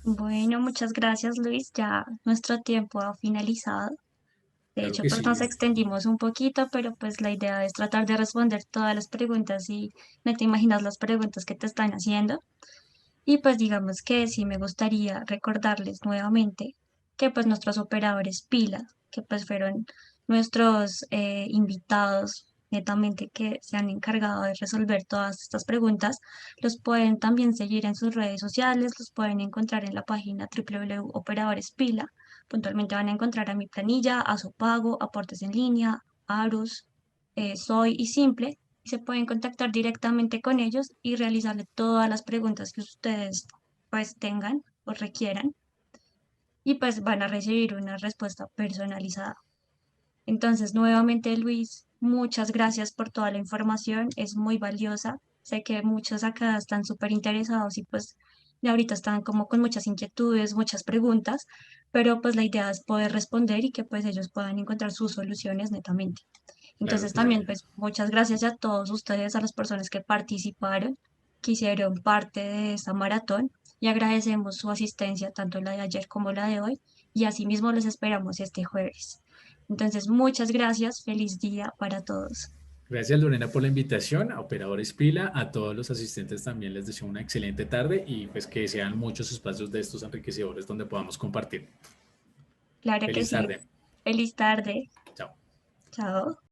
Bueno, muchas gracias Luis, ya nuestro tiempo ha finalizado. De Claro hecho, que pues sí. nos extendimos un poquito, pero pues la idea es tratar de responder todas las preguntas y no te imaginas las preguntas que te están haciendo. Y pues digamos que sí me gustaría recordarles nuevamente que pues nuestros operadores pilas, que pues fueron nuestros invitados netamente que se han encargado de resolver todas estas preguntas, los pueden también seguir en sus redes sociales, los pueden encontrar en la página www.operadoresPila. Puntualmente van a encontrar a mi planilla, a su pago, aportes en línea, Arus, Soy y Simple y se pueden contactar directamente con ellos y realizarle todas las preguntas que ustedes pues tengan o requieran y pues van a recibir una respuesta personalizada. Entonces, nuevamente, Luis, muchas gracias por toda la información, es muy valiosa. Sé que muchos acá están súper interesados y pues de ahorita están como con muchas inquietudes, muchas preguntas, pero pues la idea es poder responder y que pues ellos puedan encontrar sus soluciones netamente. Claro Entonces que sí. también pues muchas gracias a todos ustedes, a las personas que participaron, que hicieron parte de esta maratón y agradecemos su asistencia, tanto la de ayer como la de hoy, y asimismo les esperamos este jueves. Entonces, muchas gracias, feliz día para todos. Gracias Lorena por la invitación, a Operadores Pila, a todos los asistentes también les deseo una excelente tarde y pues que sean muchos espacios de estos enriquecedores donde podamos compartir. Claro que Feliz sí. tarde. Feliz tarde. Chao. Chao.